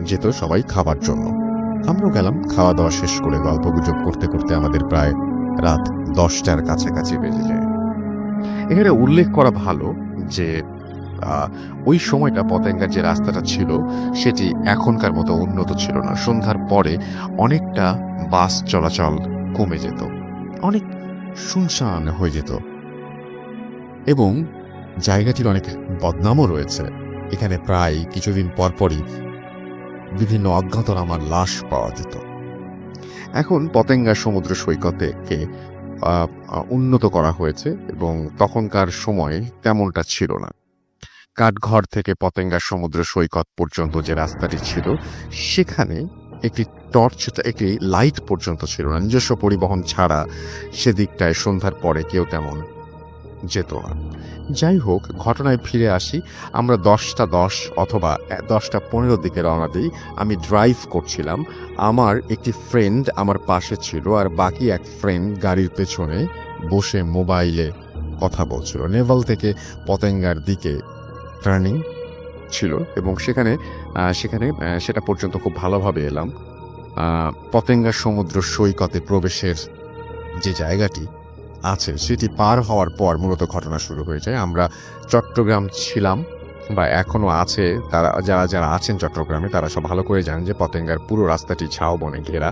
S1: যেত সবাই খাবার জন্য। আমরাও গেলাম। খাওয়া দাওয়া শেষ করে গল্প গুজব করতে করতে আমাদের প্রায় রাত 10টার কাছাকাছি বেজে যায়। এখানে উল্লেখ করা ভালো যে ওই সময়টা পতেঙ্গার যে রাস্তাটা ছিল সেটি এখনকার মতো উন্নত ছিল না। সন্ধ্যার পরে অনেকটা বাস চলাচল কমে যেত, অনেক শুনশান হয়ে যেত এবং জায়গাটির অনেক বদনামও রয়েছে। এখানে প্রায় কিছুদিন পরপরই বিভিন্ন অজ্ঞাতনামার লাশ পাওয়া যেত। এখন পতেঙ্গা সমুদ্র সৈকতকে উন্নত করা হয়েছে এবং তখনকার সময় তেমনটা ছিল না। কাঠঘর থেকে পতেঙ্গা সমুদ্র সৈকত পর্যন্ত যে রাস্তাটি ছিল সেখানে একটি লাইট পর্যন্ত ছিল না। নিজস্ব পরিবহন ছাড়া সেদিকটায় সন্ধ্যার পরে কেউ তেমন যেত না। যাই হোক, ঘটনায় ফিরে আসি। আমরা 10টা 10 অথবা 10টা 15 দিকে রওনা দিই। আমি ড্রাইভ করছিলাম। আমার একটি ফ্রেন্ড আমার পাশে ছিল আর বাকি এক ফ্রেন্ড গাড়ির পেছনে বসে মোবাইলে কথা বলছিল। নেভাল থেকে পতেঙ্গার দিকে টার্নিং ছিল এবং সেটা পর্যন্ত খুব ভালোভাবে এলাম। পতেঙ্গা সমুদ্র সৈকতে প্রবেশের যে জায়গাটি আছে সেটি পার হওয়ার পর মূলত ঘটনা শুরু হয়ে যায়। আমরা চট্টগ্রাম ছিলাম বা এখনো আছে, তারা যারা আছেন চট্টগ্রামে তারা সব ভালো করে জানেন যে পতেঙ্গার পুরো রাস্তাটি ঝাউবনে ঘেরা।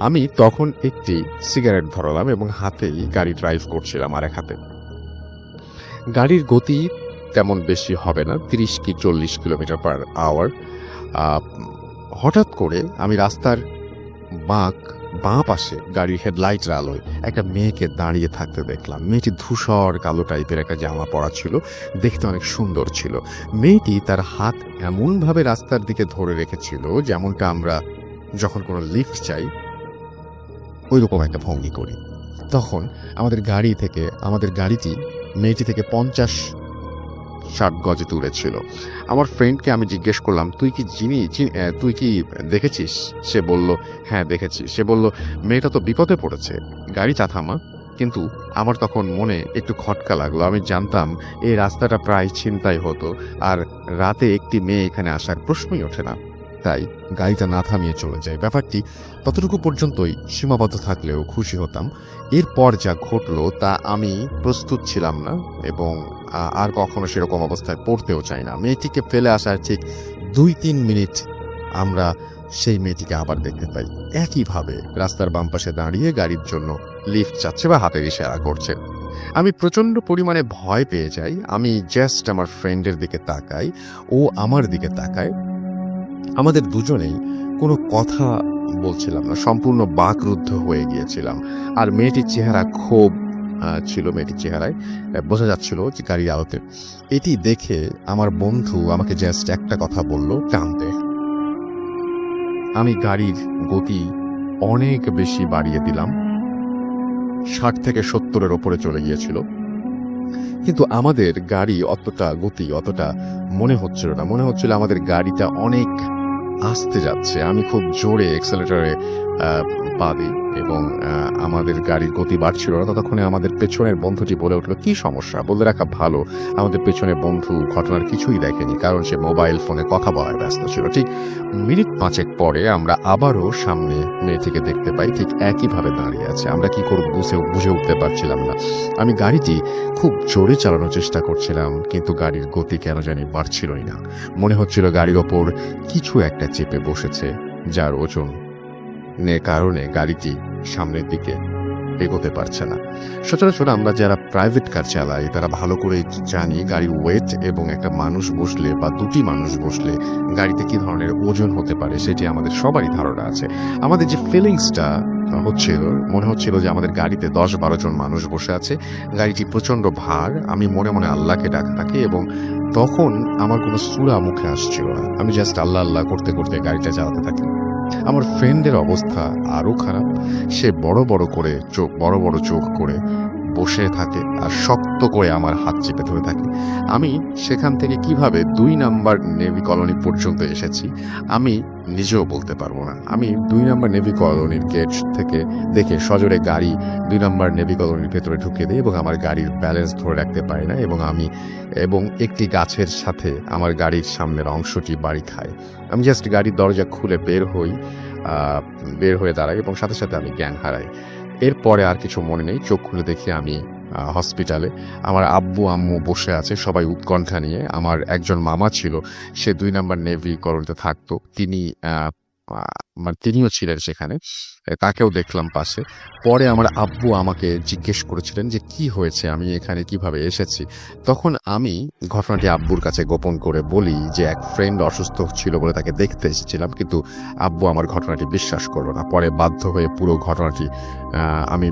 S1: আমি তখন একটি সিগারেট ধরালাম এবং হাতেই গাড়ি ড্রাইভ করছিলাম। আর এক হাতে গাড়ির গতি তেমন বেশি হবে না, 30 কি 40 কিলোমিটার পার আওয়ার। হঠাৎ করে আমি রাস্তার বাঁ পাশে গাড়ির হেডলাইটের আলোয় একটা মেয়েকে দাঁড়িয়ে থাকতে দেখলাম। মেয়েটি ধূসর কালো টাইপের একটা জামা পরা ছিল, দেখতে অনেক সুন্দর ছিল। মেয়েটি তার হাত এমনভাবে রাস্তার দিকে ধরে রেখেছিল যেমনটা আমরা যখন কোনো লিফট চাই ওই রকম একটা ভঙ্গি করি। তখন আমাদের গাড়িটি মেয়েটি থেকে 50-60 গজে দূরে ছিল। আমার ফ্রেন্ডকে আমি জিজ্ঞেস করলাম, তুই কি দেখেছিস? সে বলল, হ্যাঁ দেখেছি। সে বলল, মেয়েটা তো বিপদে পড়েছে, গাড়িটা থামা। কিন্তু আমার তখন মনে একটু খটকা লাগলো। আমি জানতাম এই রাস্তাটা প্রায় ছিনতাই হতো আর রাতে একটি মেয়ে এখানে আসার প্রশ্নই ওঠে না। তাই গাড়িটা না থামিয়ে চলে যায়। ব্যাপারটি ততটুকু পর্যন্তই সীমাবদ্ধ থাকলেও খুশি হতাম। এরপর যা ঘটলো তা আমি প্রস্তুত ছিলাম না এবং আর কখনো সেরকম অবস্থায় পড়তেও চাই না। মেয়েটিকে ফেলে আসার ঠিক 2-3 মিনিট আমরা সেই মেয়েটিকে আবার দেখতে পাই একইভাবে রাস্তার বাম পাশে দাঁড়িয়ে গাড়ির জন্য লিফট চাচ্ছে বা হাতের ইশারা করছে। আমি প্রচন্ড পরিমাণে ভয় পেয়ে যাই। আমি জাস্ট আমার ফ্রেন্ডের দিকে তাকাই, ও আমার দিকে তাকায়। আমাদের দুজনেই কোনো কথা বলছিলাম না, সম্পূর্ণ বাকরুদ্ধ হয়ে গিয়েছিলাম। আর মেয়েটির চেহারা ক্ষোভ ছিল, মেয়েটির চেহারায় বোঝা যাচ্ছিল যে গাড়ির আলোতে। এটি দেখে আমার বন্ধু আমাকে জাস্ট একটা কথা বলল, টানতে। আমি গাড়ির গতি অনেক বেশি বাড়িয়ে দিলাম, 60 থেকে 70-এর ওপরে চলে গিয়েছিল। কিন্তু আমাদের গাড়ি অতটা মনে হচ্ছিল না। মনে হচ্ছিল আমাদের গাড়িটা অনেক আস্তে যাচ্ছে। আমি খুব জোরে এক্সেলেটরে পা দিই এবং আমাদের গাড়ির গতি বাড়ছিল না। ততক্ষণে আমাদের পেছনের বন্ধুটি বলে উঠলো, কি সমস্যা? বলে রাখা ভালো, আমাদের পেছনের বন্ধু ঘটনার কিছুই দেখেনি, কারণ সে মোবাইল ফোনে কথা বলায় ব্যস্ত ছিল। ঠিক মিনিট 5 পরে আমরা আবারও সামনে মেয়েটিকে দেখতে পাই, ঠিক একইভাবে দাঁড়িয়ে আছে। আমরা কি করব বুঝে উঠতে পারছিলাম না। আমি গাড়িটি খুব জোরে চালানোর চেষ্টা করছিলাম, কিন্তু গাড়ির গতি কেন জানি বাড়ছিলই না। মনে হচ্ছিল গাড়ির ওপর কিছু একটা চেপে বসেছে, যার ওজন কারণে গাড়িটি সামনের দিকে এগোতে পারছে না। সচরাচর আমরা যারা প্রাইভেট কার চালাই তারা ভালো করে জানি গাড়ির ওয়েট এবং একটা মানুষ বসলে বা দুটি মানুষ বসলে গাড়িতে কি ধরনের ওজন হতে পারে সেটি আমাদের সবারই ধারণা আছে। আমাদের যে ফিলিংসটা হচ্ছিল, মনে হচ্ছিল যে আমাদের গাড়িতে 10-12 জন মানুষ বসে আছে, গাড়িটি প্রচন্ড ভার। আমি মনে মনে আল্লাহকে ডাকতে থাকি এবং তখন আমার কোনো সূরা মুখে আসছিল না। আমি জাস্ট আল্লাহ আল্লাহ করতে করতে গাড়িটা চালাতে থাকি। আমার ফ্রেন্ডের অবস্থা আরো খারাপ। সে বড় বড় চোখ করে বসে থাকে আর শক্ত করে আমার হাত চেপে ধরে থাকে। আমি সেখান থেকে কিভাবে 2 নাম্বার নেভি কলোনি পর্যন্ত এসেছি আমি নিজেও বলতে পারবো না। আমি 2 নাম্বার নেভি কলোনির গেট থেকে দেখে সজোরে গাড়ি 2 নাম্বার নেভি কলোনির ভেতরে ঢুকে দিই এবং আমার গাড়ির ব্যালেন্স ধরে রাখতে পারি না এবং একটি গাছের সাথে আমার গাড়ির সামনের অংশটি বাড়ি খায়। আমি জাস্ট গাড়ির দরজা খুলে বের হয়ে দাঁড়াই এবং সাথে সাথে আমি জ্ঞান হারাই। এরপরে আর কিছু মনে নেই। চোখ খুলে দেখি আমি হসপিটালে। আমার আব্বু আম্মু বসে আছে সবাই উৎকণ্ঠা নিয়ে। আমার একজন মামা ছিল, সে 2 নাম্বার নেভি কলোনিতে থাকতো। তিনিও ছিলেন সেখানে, তাকেও দেখলাম পাশে। পরে আমার আব্বু আমাকে জিজ্ঞেস করেছিলেন যে কি হয়েছে, আমি এখানে কিভাবে এসেছি। তখন আমি ঘটনাটি আব্বুর কাছে গোপন করে বলি যে এক ফ্রেন্ড অসুস্থ ছিল বলে তাকে দেখতে এসেছিলাম, কিন্তু আব্বু আমার ঘটনাটি বিশ্বাস করলো না। পরে বাধ্য হয়ে পুরো ঘটনাটি আমি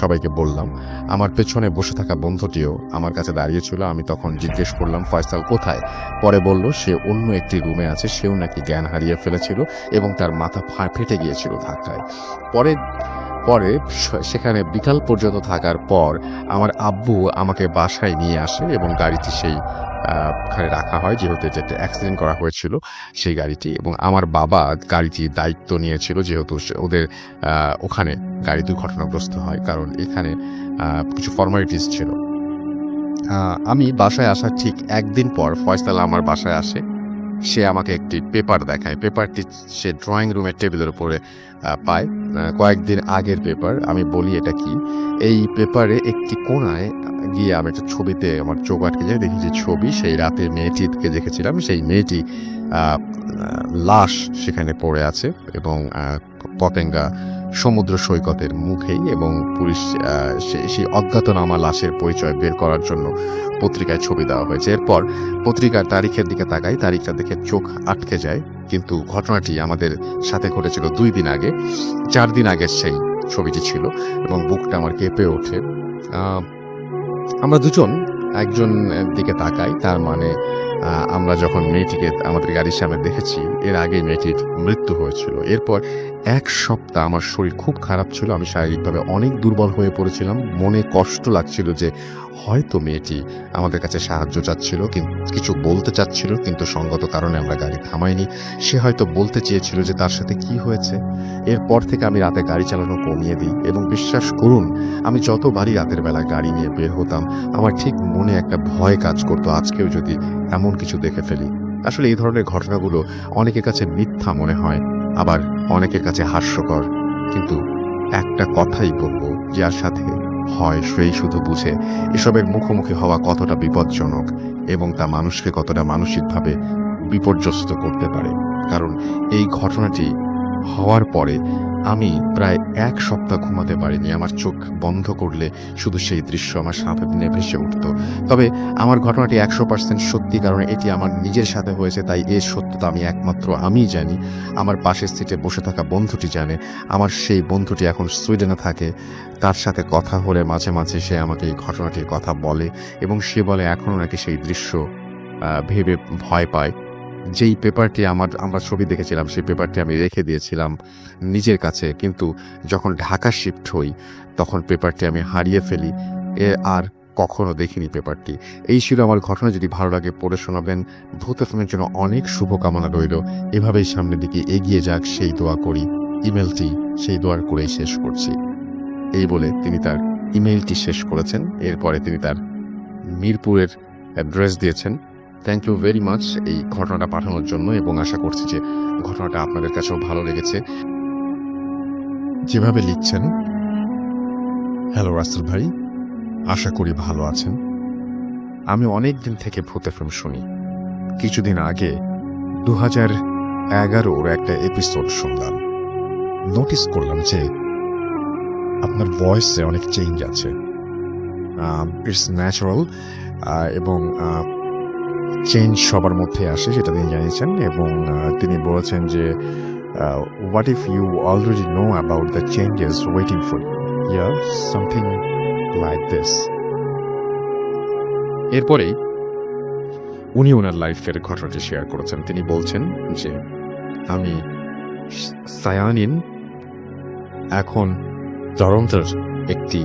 S1: সবাইকে বললাম। আমার পেছনে বসে থাকা বন্ধুটিও আমার কাছে দাঁড়িয়েছিল। আমি তখন জিজ্ঞেস করলাম ফয়সাল কোথায়? পরে বলল সে অন্য একটি রুমে আছে, সেও নাকি জ্ঞান হারিয়ে ফেলেছিল এবং তার মাথা ফেটে গিয়েছিল ধাক্কায়। পরে সেখানে বিকাল পর্যন্ত থাকার পর আমার আব্বু আমাকে বাসায় নিয়ে আসে এবং গাড়িটি ওখানে রাখা হয়, যেহেতু এটা অ্যাক্সিডেন্ট করা হয়েছিল সেই গাড়িটি। এবং আমার বাবা গাড়িটির দায়িত্ব নিয়েছিল, যেহেতু ওদের ওখানে গাড়ি দুর্ঘটনাগ্রস্ত হয়, কারণ এখানে কিছু ফর্মালিটিস ছিল। আমি বাসায় আসার ঠিক একদিন পর ফয়সাল আমার বাসায় আসে। সে আমাকে একটি পেপার দেখায়। পেপারটি সে ড্রয়িং রুমের টেবিলের উপরে পায়, কয়েকদিন আগের পেপার। আমি বলি এটা কি? এই পেপারে একটি কোণায় গিয়ে আমি একটা ছবিতে আমার চোখ আটকে যায়। দেখি যে ছবি, সেই রাতে মেয়েটিকে দেখেছিলাম, সেই মেয়েটি লাশ সেখানে পড়ে আছে এবং পতেঙ্গা সমুদ্র সৈকতের মুখেই। এবং পুলিশ সেই অজ্ঞাতনামা লাশের পরিচয় বের করার জন্য পত্রিকায় ছবি দেওয়া হয়েছে। এরপর পত্রিকার তারিখের দিকে তাকাই, তারিখটা দেখে চোখ আটকে যায়। কিন্তু ঘটনাটি আমাদের সাথে ঘটেছিল 2 দিন আগে, 4 দিন আগে সেই ছবিটি ছিল এবং বুকটা আমার কেঁপে ওঠে। আমরা দুজন একজন দিকে তাকাই, তার মানে আমরা যখন মেয়েটিকে আমাদের গাড়ির সামনে দেখেছি এর আগে মেয়েটির মৃত্যু হয়েছিল। এরপর 1 সপ্তাহ আমার শরীর খুব খারাপ ছিল, আমি শারীরিকভাবে অনেক দুর্বল হয়ে পড়েছিলাম। মনে কষ্ট লাগছিল যে হয়তো মেয়েটি আমাদের কাছে সাহায্য চাচ্ছিল, কিছু বলতে চাচ্ছিল, কিন্তু সঙ্গত কারণে আমরা গাড়ি থামাইনি। সে হয়তো বলতে চেয়েছিল যে তার সাথে কি হয়েছে। এরপর থেকে আমি রাতে গাড়ি চালানো কমিয়ে দিই এবং বিশ্বাস করুন আমি যতবারই রাতের বেলা গাড়ি নিয়ে বের হতাম আমার ঠিক মনে একটা ভয় কাজ করতো, আজকেও যদি এমন কিছু দেখে ফেলি। আসলে এই ধরনের ঘটনাগুলো অনেকের কাছে মিথ্যা মনে হয়, আবার অনেকের কাছে হাস্যকর, কিন্তু একটা কথাই বলবো, যার সাথে হয় সেই শুধু বুঝে এসবের মুখোমুখি হওয়া কতটা বিপজ্জনক এবং তা মানুষকে কতটা মানসিকভাবে বিপর্যস্ত করতে পারে। কারণ এই ঘটনাটি হওয়ার পরে আমি প্রায় 1 সপ্তাহ ঘুমাতে পারিনি। আমার চোখ বন্ধ করলে শুধু সেই দৃশ্য আমার সামনে ভেসে উঠত। তবে আমার ঘটনাটি 100% সত্যি, কারণ এটি আমার নিজের সাথে হয়েছে, তাই এর সত্যতা আমি একমাত্র আমিই জানি। আমার পাশের সিটে বসে থাকা বন্ধুটি জানে। আমার সেই বন্ধুটি এখন সুইডেনে থাকে। তার সাথে কথা হলে মাঝে মাঝে সে আমাকে এই ঘটনাটির কথা বলে এবং সে বলে এখনো নাকি সেই দৃশ্য ভেবে ভয় পায়। যেই পেপারটি আমরা ছবি দেখেছিলাম সেই পেপারটি আমি রেখে দিয়েছিলাম নিজের কাছে, কিন্তু যখন ঢাকা শিফট হই তখন পেপারটি আমি হারিয়ে ফেলি। আর কখনো দেখিনি পেপারটি। এই ছিল আমার ঘটনা। যদি ভালো লাগে পড়ে শোনাবেন। ভূত এফএমের জন্য অনেক শুভকামনা রইল। এভাবেই সামনের দিকে এগিয়ে যাক সেই দোয়া করি। ইমেলটি সেই দোয়ার করেই শেষ করছি। এই বলে তিনি তার ইমেইলটি শেষ করেছেন। এরপরে তিনি তার মিরপুরের অ্যাড্রেস দিয়েছেন। থ্যাংক ইউ ভেরি মাচ এই ঘটনাটা পাঠানোর জন্য, এবং আশা করছি যে ঘটনাটা আপনাদের কাছেও ভালো লেগেছে। যেভাবে লিখছেন, হ্যালো রাসেল ভাই, আশা করি ভালো আছেন। আমি অনেক দিন থেকে ভূত এফএম শুনি। কিছুদিন আগে 2011-র একটা এপিসোড শুনলাম। নোটিস করলাম যে আপনার ভয়েসে অনেক চেঞ্জ আছে। ইটস ন্যাচারাল, এবং চেঞ্জ সবার মধ্যে আসে, সেটা তিনি জানিয়েছেন। এবং তিনি বলেছেন যে what if you already know about the changes waiting for you, yeah something like this. এরপরেই উনি ওনার লাইফের ঘটনাটি শেয়ার করেছেন। তিনি বলছেন যে আমি সায়ানিন এখন টরন্টোর একটি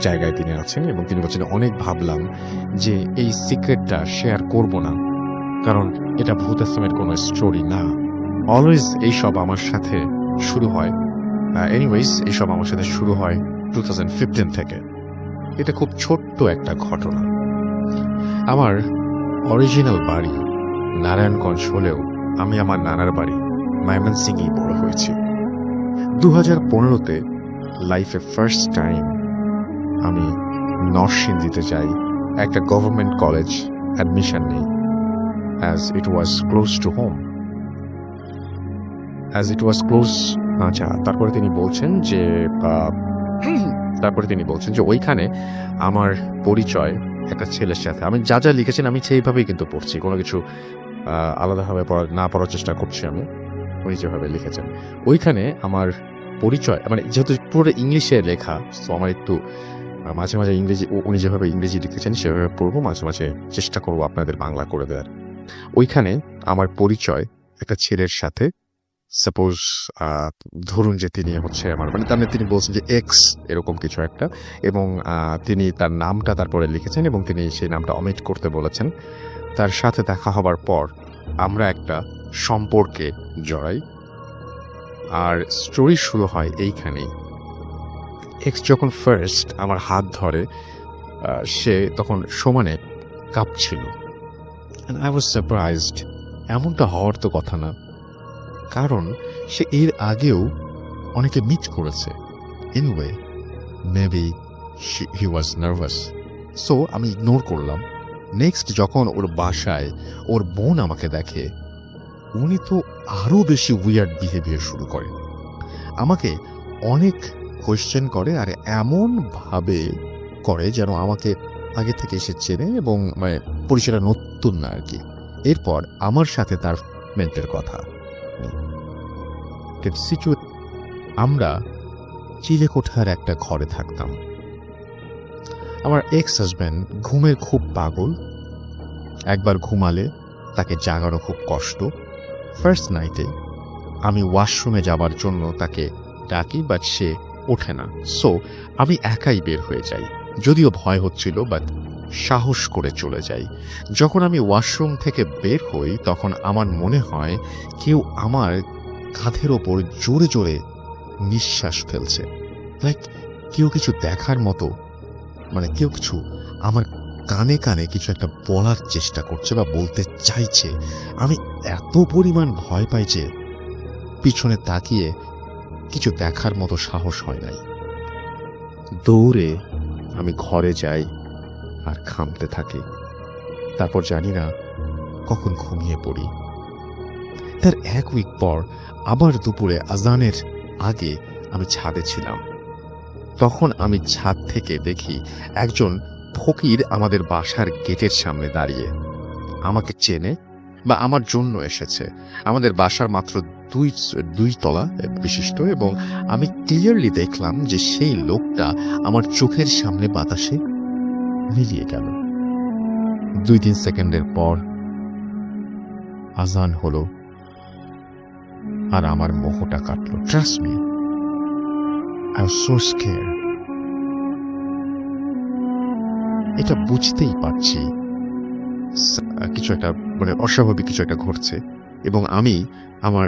S1: জায়গায় তিনি আছেন, এবং তিনি বলছেন অনেক ভাবলাম যে এই সিক্রেটটা শেয়ার করব না, কারণ এটা ভূত এফএমের কোনো স্টোরি না। অলওয়েজ এইসব আমার সাথে শুরু হয়, এইসব আমার সাথে শুরু হয় 2015 থেকে। এটা খুব ছোট্ট একটা ঘটনা। আমার অরিজিনাল বাড়ি নারায়ণগঞ্জ হলেও আমি আমার নানার বাড়ি ময়মনসিংহেই বড় হয়েছি। 2015-তে লাইফে ফার্স্ট টাইম আমি নরসিংদীতে যাই, একটা গভর্নমেন্ট কলেজ অ্যাডমিশন নেই, as it was close two home. আচ্ছা, তারপরে তিনি বলছেন যে ওইখানে আমার পরিচয় একটা ছেলের সাথে। আমি যা যা লিখেছেন আমি সেইভাবেই কিন্তু পড়ছি, কোনো কিছু আলাদাভাবে না পড়ার চেষ্টা করছি আমি। উনি যেভাবে লিখেছেন ওইখানে আমার পরিচয়, মানে যেহেতু পুরো ইংলিশে লেখা, তো আমার একটু মাঝে মাঝে ইংরেজি, উনি যেভাবে ইংরেজি লিখেছেন সেভাবে পড়বো, মাঝে মাঝে চেষ্টা করবো আপনাদের বাংলা করে দেওয়ার। ওইখানে আমার পরিচয় একটা ছেলের সাথে। সাপোজ ধরুন যে তিনি হচ্ছে আমার, মানে তার তিনি বলছেন যে এক্স এরকম কিছু একটা, এবং তিনি তার নামটা তারপরে লিখেছেন এবং তিনি সেই নামটা অমিট করতে বলেছেন। তার সাথে দেখা হবার পর আমরা একটা সম্পর্কে জড়াই, আর স্টোরি শুরু হয় এইখানেই। এক্স যখন ফার্স্ট আমার হাত ধরে, সে তখন সমানে কাঁপছিল। I was surprised. এমনটা হওয়ার তো কথা না, কারণ সে এর আগেও অনেকে মিট করেছে। Anyway, maybe he was nervous, so আমি ইগনোর করলাম। নেক্সট যখন ওর বাসায় ওর বোন আমাকে দেখে, উনি তো আরো বেশি উইয়ার্ড বিহেভিয়ার শুরু করে, আমাকে অনেক কোয়েশ্চেন করে, আর এমন ভাবে করে যেন আমাকে আগে থেকে সে চেনে এবং মানে পরিচয়টা নতুন না আর কি। এরপর আমার সাথে তার মেন্টের কথা, আমরা চিলেকোঠার একটা ঘরে থাকতাম। আমার এক্স হাজব্যান্ড ঘুমের খুব পাগল, একবার ঘুমালে তাকে জাগানো খুব কষ্ট। ফার্স্ট নাইটে আমি ওয়াশরুমে যাবার জন্য তাকে ডাকি, বাট সে ওঠে না। সো আমি একাই বের হয়ে যাই, যদিও ভয় হচ্ছিল, বাট সাহস করে চলে যাই। যখন আমি ওয়াশরুম থেকে বের হই তখন আমার মনে হয় কেউ আমার কাঁধের ওপর জোরে জোরে নিঃশ্বাস ফেলছে, লাইক কেউ কিছু দেখার মতো, মানে কেউ কিছু আমার কানে কানে কিছু একটা বলার চেষ্টা করছে বা বলতে চাইছে। আমি এত পরিমাণ ভয় পাই যে পিছনে তাকিয়ে কিছু দেখার মতো সাহস হয় নাই। দৌড়ে আমি ঘরে যাই আর ঘামতে থাকি। তারপর জানি না কখন ঘুমিয়ে পড়ি। তার 1 উইক পর আবার দুপুরে আজানের আগে আমি ছাদে ছিলাম। তখন আমি ছাদ থেকে দেখি একজন ফকির আমাদের বাসার গেটের সামনে দাঁড়িয়ে। আমাকে চেনে বা আমার জন্য এসেছে। আমাদের বাসার মাত্র দুই তলা বিশিষ্ট, এবং আমি ক্লিয়ারলি দেখলাম যে সেই লোকটা আমার চোখের সামনে বাতাসে মিলিয়ে গেল। 2-3 সেকেন্ডের পর আজান হলো আর আমার মোহটা কাটলো। Trust me, I was so scared. এটা বুঝতেই পারছি কিছু একটা মানে অস্বাভাবিক কিছু একটা ঘটছে, এবং আমি আমার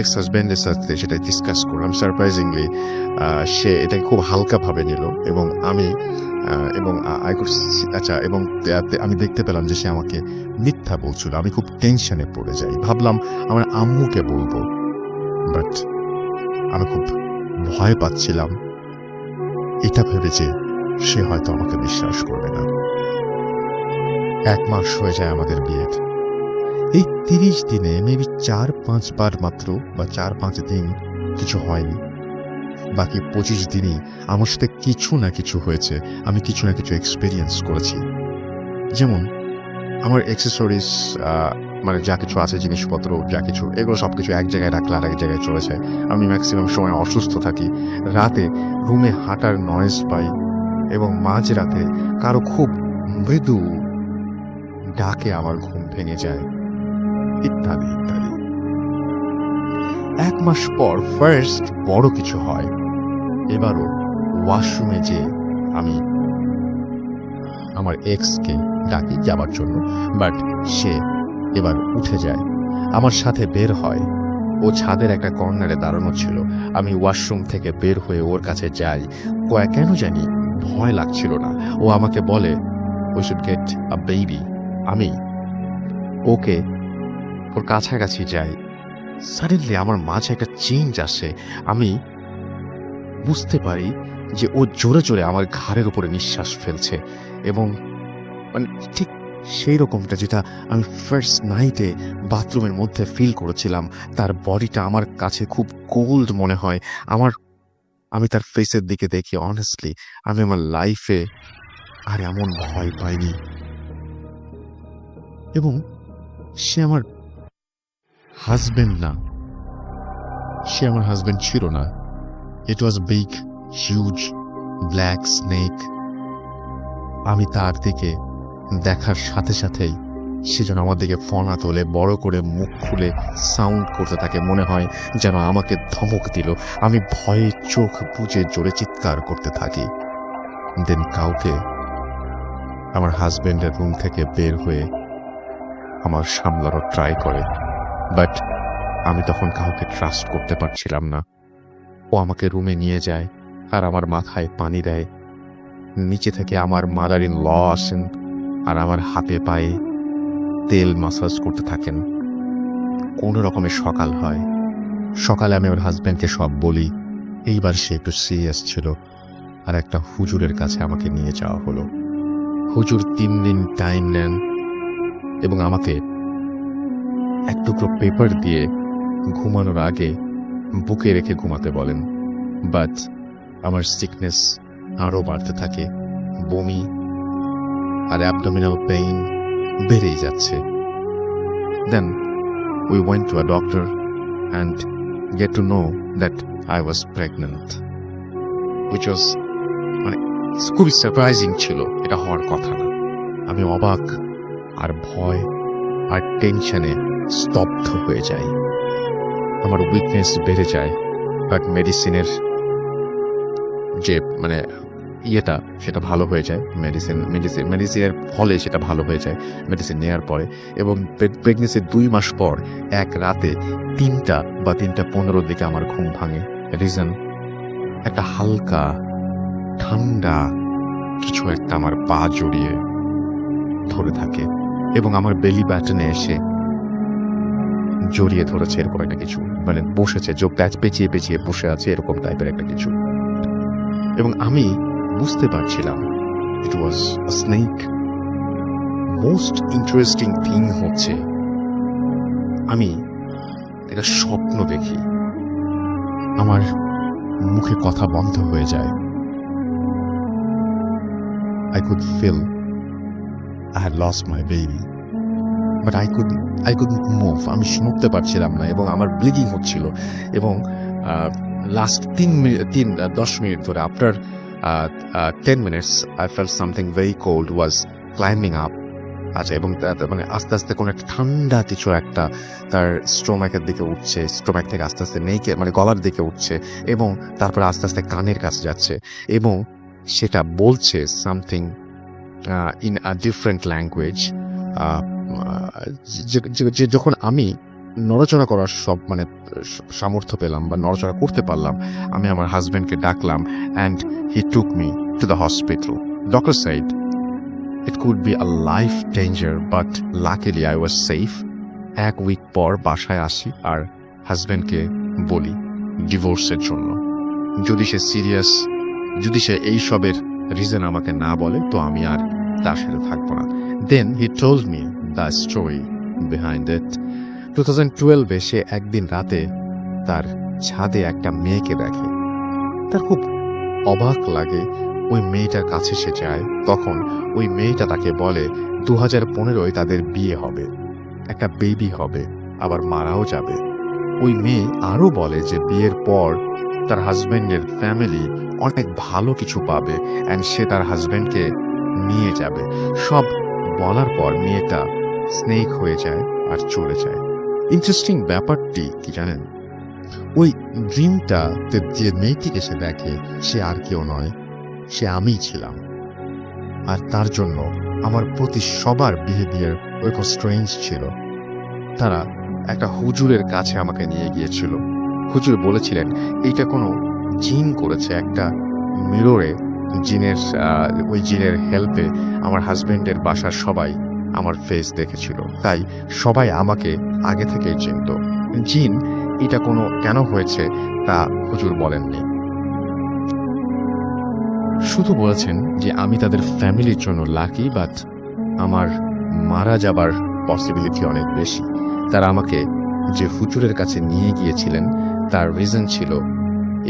S1: এক্স হাজব্যান্ডের সাথে সেটা ডিসকাস করলাম। সারপ্রাইজিংলি সে এটাকে খুব হালকাভাবে নিল, এবং আমি আমি দেখতে পেলাম যে সে আমাকে মিথ্যা বলছিল। আমি খুব টেনশনে পড়ে যাই, ভাবলাম আমার আম্মুকে বলবো, বাট আমি খুব ভয় পাচ্ছিলাম এটা ভেবে যে সে হয়তো আমাকে বিশ্বাস করবে না। 1 মাস হয়ে যায় আমাদের বিয়ের। এই 30 দিনে মেবি 4-5 বার মাত্র বা 4-5 দিন কিছু হয়নি। বাকি 25 দিনই আমার সাথে কিছু না কিছু হয়েছে, আমি কিছু না কিছু এক্সপিরিয়েন্স করেছি। যেমন আমার অ্যাক্সেসরিজ, মানে যা কিছু আছে, জিনিসপত্র যা কিছু, এগুলো সবকিছু এক জায়গায় রাখলে আর এক জায়গায় চলে যায়। আমি ম্যাক্সিমাম সময় অসুস্থ থাকি। রাতে রুমে হাঁটার নয়েজ পাই, এবং মাঝরাতে কারো খুব মৃদু ডাকে আমার ঘুম ভেঙে যায়, ইত্যাদি ইত্যাদি। 1 মাস পর ফার্স্ট বড় কিছু হয়। এবারও ওয়াশরুমে যে আমি আমার এক্সকে ডাকি যাবার জন্য, বাট সে এবার উঠে যায়, আমার সাথে বের হয়। ও ছাদের একটা কর্নারে দাঁড়ানো ছিল। আমি ওয়াশরুম থেকে বের হয়ে ওর কাছে যাই। কেন জানি ভয় লাগছিল না। ও আমাকে বলে we should get a baby. আমি ওকে ওর কাছাকাছি যাই। সাডেনলি আমার মাঝে একটা চেঞ্জ আসে। আমি বুঝতে পারি যে ও জোরে জোরে আমার ঘাড়ের উপরে নিঃশ্বাস ফেলছে, এবং মানে ঠিক সেই রকমটা যেটা আমি ফার্স্ট নাইটে বাথরুমের মধ্যে ফিল করেছিলাম। তার বডিটা আমার কাছে খুব কোল্ড মনে হয়। আমি তার ফেসের দিকে দেখি, অনেস্টলি আমি আমার লাইফে আর এমন ভয় পাইনি। এবং সে আমার হাজবেন্ড না, সে আমার হাজবেন্ড ছিল না। ইট ওয়াজ বিগ হিউজ ব্ল্যাক স্নেক। আমি তার দিকে দেখার সাথে সাথেই সে যেন আমার দিকে ফনা তোলে, বড় করে মুখ খুলে সাউন্ড করতে থাকে, মনে হয় যেন আমাকে ধমক দিল। আমি ভয়ে চোখ বুজে জোরে চিৎকার করতে থাকি। দেন কাউকে আমার হাজবেন্ডের রুম থেকে বের হয়ে আমার সামলানোর ট্রাই করে, বাট আমি তখন কাউকে ট্রাস্ট করতে পারছিলাম না। ও আমাকে রুমে নিয়ে যায় আর আমার মাথায় পানি দেয়। নিচে থেকে আমার মাদার ইন ল আসেন আর আমার হাতে পায়ে তেল মাসাজ করতে থাকেন। কোনো রকমে সকাল হয়। সকালে আমি ওর হাজব্যান্ডকে সব বলি। এইবার সে একটু সিরিয়াস ছিল, আর একটা হুজুরের কাছে আমাকে নিয়ে যাওয়া হলো। হুজুর 3 দিন টাইম নেন এবং আমাকে এক টুকরো পেপার দিয়ে ঘুমানোর আগে বুকে রেখে ঘুমাতে বলেন। বাট আমার সিকনেস আরও বাড়তে থাকে। বমি আর অ্যাবডোমিনাল পেইন বেড়েই যাচ্ছে। Then we went to a doctor and get to know that I was pregnant, which was মানে খুবই সারপ্রাইজিং ছিল। এটা হওয়ার কথা না। আমি অবাক আর ভয় আর টেনশনে স্তব্ধ হয়ে যাই। আমার উইকনেস বেড়ে যায়, বাট মেডিসিনের যে মানে ইয়েটা সেটা ভালো হয়ে যায়। মেডিসিনের ফলে সেটা ভালো হয়ে যায় মেডিসিন নেওয়ার পরে। এবং প্রেগনেন্সির 2 মাস পর এক রাতে 3টা বা 3:15 দিকে আমার ঘুম ভাঙে। রিজন, একটা হালকা ঠান্ডা কিছু একটা আমার পা জড়িয়ে ধরে থাকে এবং আমার বেলি ব্যাটনে এসে জড়িয়ে ধরেছে, এরকম একটা কিছু, মানে বসেছে, চোখ পেঁচিয়ে পেঁচিয়ে বসে আছে, এরকম টাইপের একটা কিছু। এবং আমি বুঝতে পারছিলাম it was a snake. Most interesting thing হচ্ছে আমি একটা স্বপ্ন দেখি। আমার মুখে কথা বন্ধ হয়ে যায়। I could feel I had lost my baby. But I couldn't move. আমি নড়তে পারছিলাম না এবং আমার ব্লিডিং হচ্ছিল এবং লাস্ট 10 মিনিট ধরে after 10 minutes I felt something very cold was climbing up. আচ্ছা, এবং মানে আস্তে আস্তে কোনো একটা ঠান্ডা কিছু একটা তার স্টোমাকের দিকে উঠছে, স্টোমাক থেকে আস্তে আস্তে মানে গলার দিকে উঠছে এবং তারপরে আস্তে আস্তে কানের কাছে যাচ্ছে এবং সেটা বলছে something in a different language. যখন আমি নড়াচড়া করার মানে সামর্থ্য পেলাম বা নড়াচড়া করতে পারলাম, আমি আমার হাজব্যান্ডকে ডাকলাম and he took me to the hospital. Doctor side it could be a life danger, but luckily I was safe. এক উইক পর বাসায় আসি আর হাজব্যান্ডকে বলি ডিভোর্সের জন্য। যদি সে সিরিয়াস, যদি সে এইসবের রিজন আমাকে না বলে তো আমি আর তার সাথে থাকবো না। Then he told me the story behind it. 2012-এ সে একদিন রাতে তার ছাদে একটা মেয়েকে দেখে। তার খুব অবাক লাগে। ওই মেয়েটার কাছে সে যায়, তখন ওই মেয়েটা তাকে বলে 2015-য় তাদের বিয়ে হবে, একটা বেবি হবে, আবার মারাও যাবে। ওই মেয়ে আরও বলে যে বিয়ের পর তার হাজব্যান্ডের ফ্যামিলি অনেক ভালো কিছু পাবে অ্যান্ড সে তার হাজব্যান্ডকে নিয়ে যাবে। সব বলার পর মেয়েটা স্নেক হয়ে যায় আর চলে যায়। ইন্টারেস্টিং ব্যাপারটি কি জানেন, ওই ড্রিমটা যে মেয়েটিকে সে দেখে সে আর কেউ নয়, সে আমিই ছিলাম। আর তার জন্য আমার প্রতি সবার বিহেভিয়ার ওরকম স্ট্রেঞ্জ ছিল। তারা একটা হুজুরের কাছে আমাকে নিয়ে গিয়েছিল। হুজুর বলেছিলেন এইটা কোনো জিন করেছে, একটা মিররে ওই জিনের হেল্পে আমার হাজবেন্ডের বাসার সবাই আমার ফেস দেখেছিল, তাই সবাই আমাকে আগে থেকেই চিনত। জিন এটা কোনো কেন হয়েছে তা হুজুর বলেননি, শুধু বলেছেন যে আমি তাদের ফ্যামিলির জন্য লাকি, বাট আমার মারা যাবার পসিবিলিটি অনেক বেশি। তারা আমাকে যে হুজুরের কাছে নিয়ে গিয়েছিলেন তার রিজন ছিল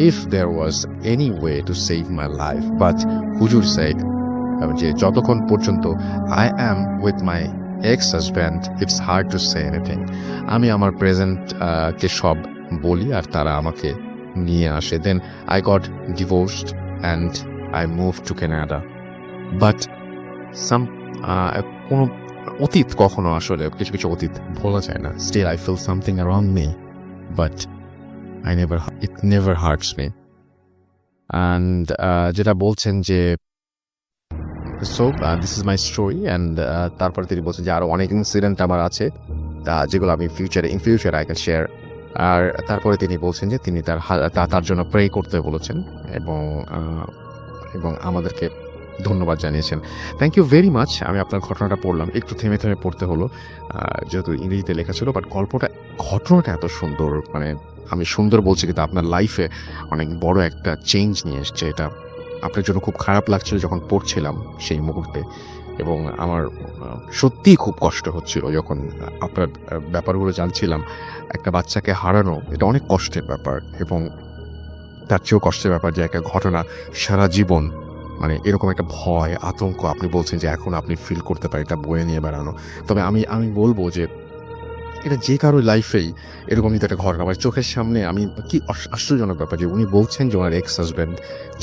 S1: if there was any way to save my life, but হুজুর সেড যে যতক্ষণ পর্যন্ত I am with my ex husband it's hard to say anything. আমি আমার প্রেজেন্টকে সব বলি আর তারা আমাকে নিয়ে আসে। Then I got divorced and I moved to Canada. But কোনো অতীত কখনো আসলে কিছু কিছু অতীত ভোলা যায় না। Still I feel something around me, but it never hurts me. And যেটা বলছেন যে so this is my story, and তারপরে তিনি বলছেন যে আরো অনেক ইনসিডেন্ট আমার আছে যেগুলো আমি in future I can share. আর তারপরে তিনি বলছেন যে তিনি তার জন্য প্রে করতে বলেছেন এবং আমাদেরকে ধন্যবাদ জানিয়েছেন। Thank you very much. আমি আপনার ঘটনাটা পড়লাম, একটু থেমে থেমে পড়তে হলো যেহেতু ইংরেজিতে লেখা ছিল, বাট ঘটনাটা এত সুন্দর, মানে আমি সুন্দর বলছি কিন্তু আপনার লাইফে অনেক বড় একটা চেঞ্জ নিয়ে এসছে। এটা আপনার জন্য খুব খারাপ লাগছিল যখন পড়ছিলাম সেই মুহূর্তে, এবং আমার সত্যিই খুব কষ্ট হচ্ছিল যখন আপনার ব্যাপারগুলো জানছিলাম। একটা বাচ্চাকে হারানো এটা অনেক কষ্টের ব্যাপার, এবং তার চেয়েও কষ্টের ব্যাপার যে একটা ঘটনা সারা জীবন মানে এরকম একটা ভয় আতঙ্ক আপনি বলছেন যে এখন আপনি ফিল করতে পারেন এটা বয়ে নিয়ে বেড়ানো। তবে আমি বলবো যে এটা যে কারো লাইফেই এরকম যদি একটা ঘটনা আমার চোখের সামনে, আমি কি আশ্চর্যজনক ব্যাপার যে উনি বলছেন যে ওনার এক্স হাজব্যান্ড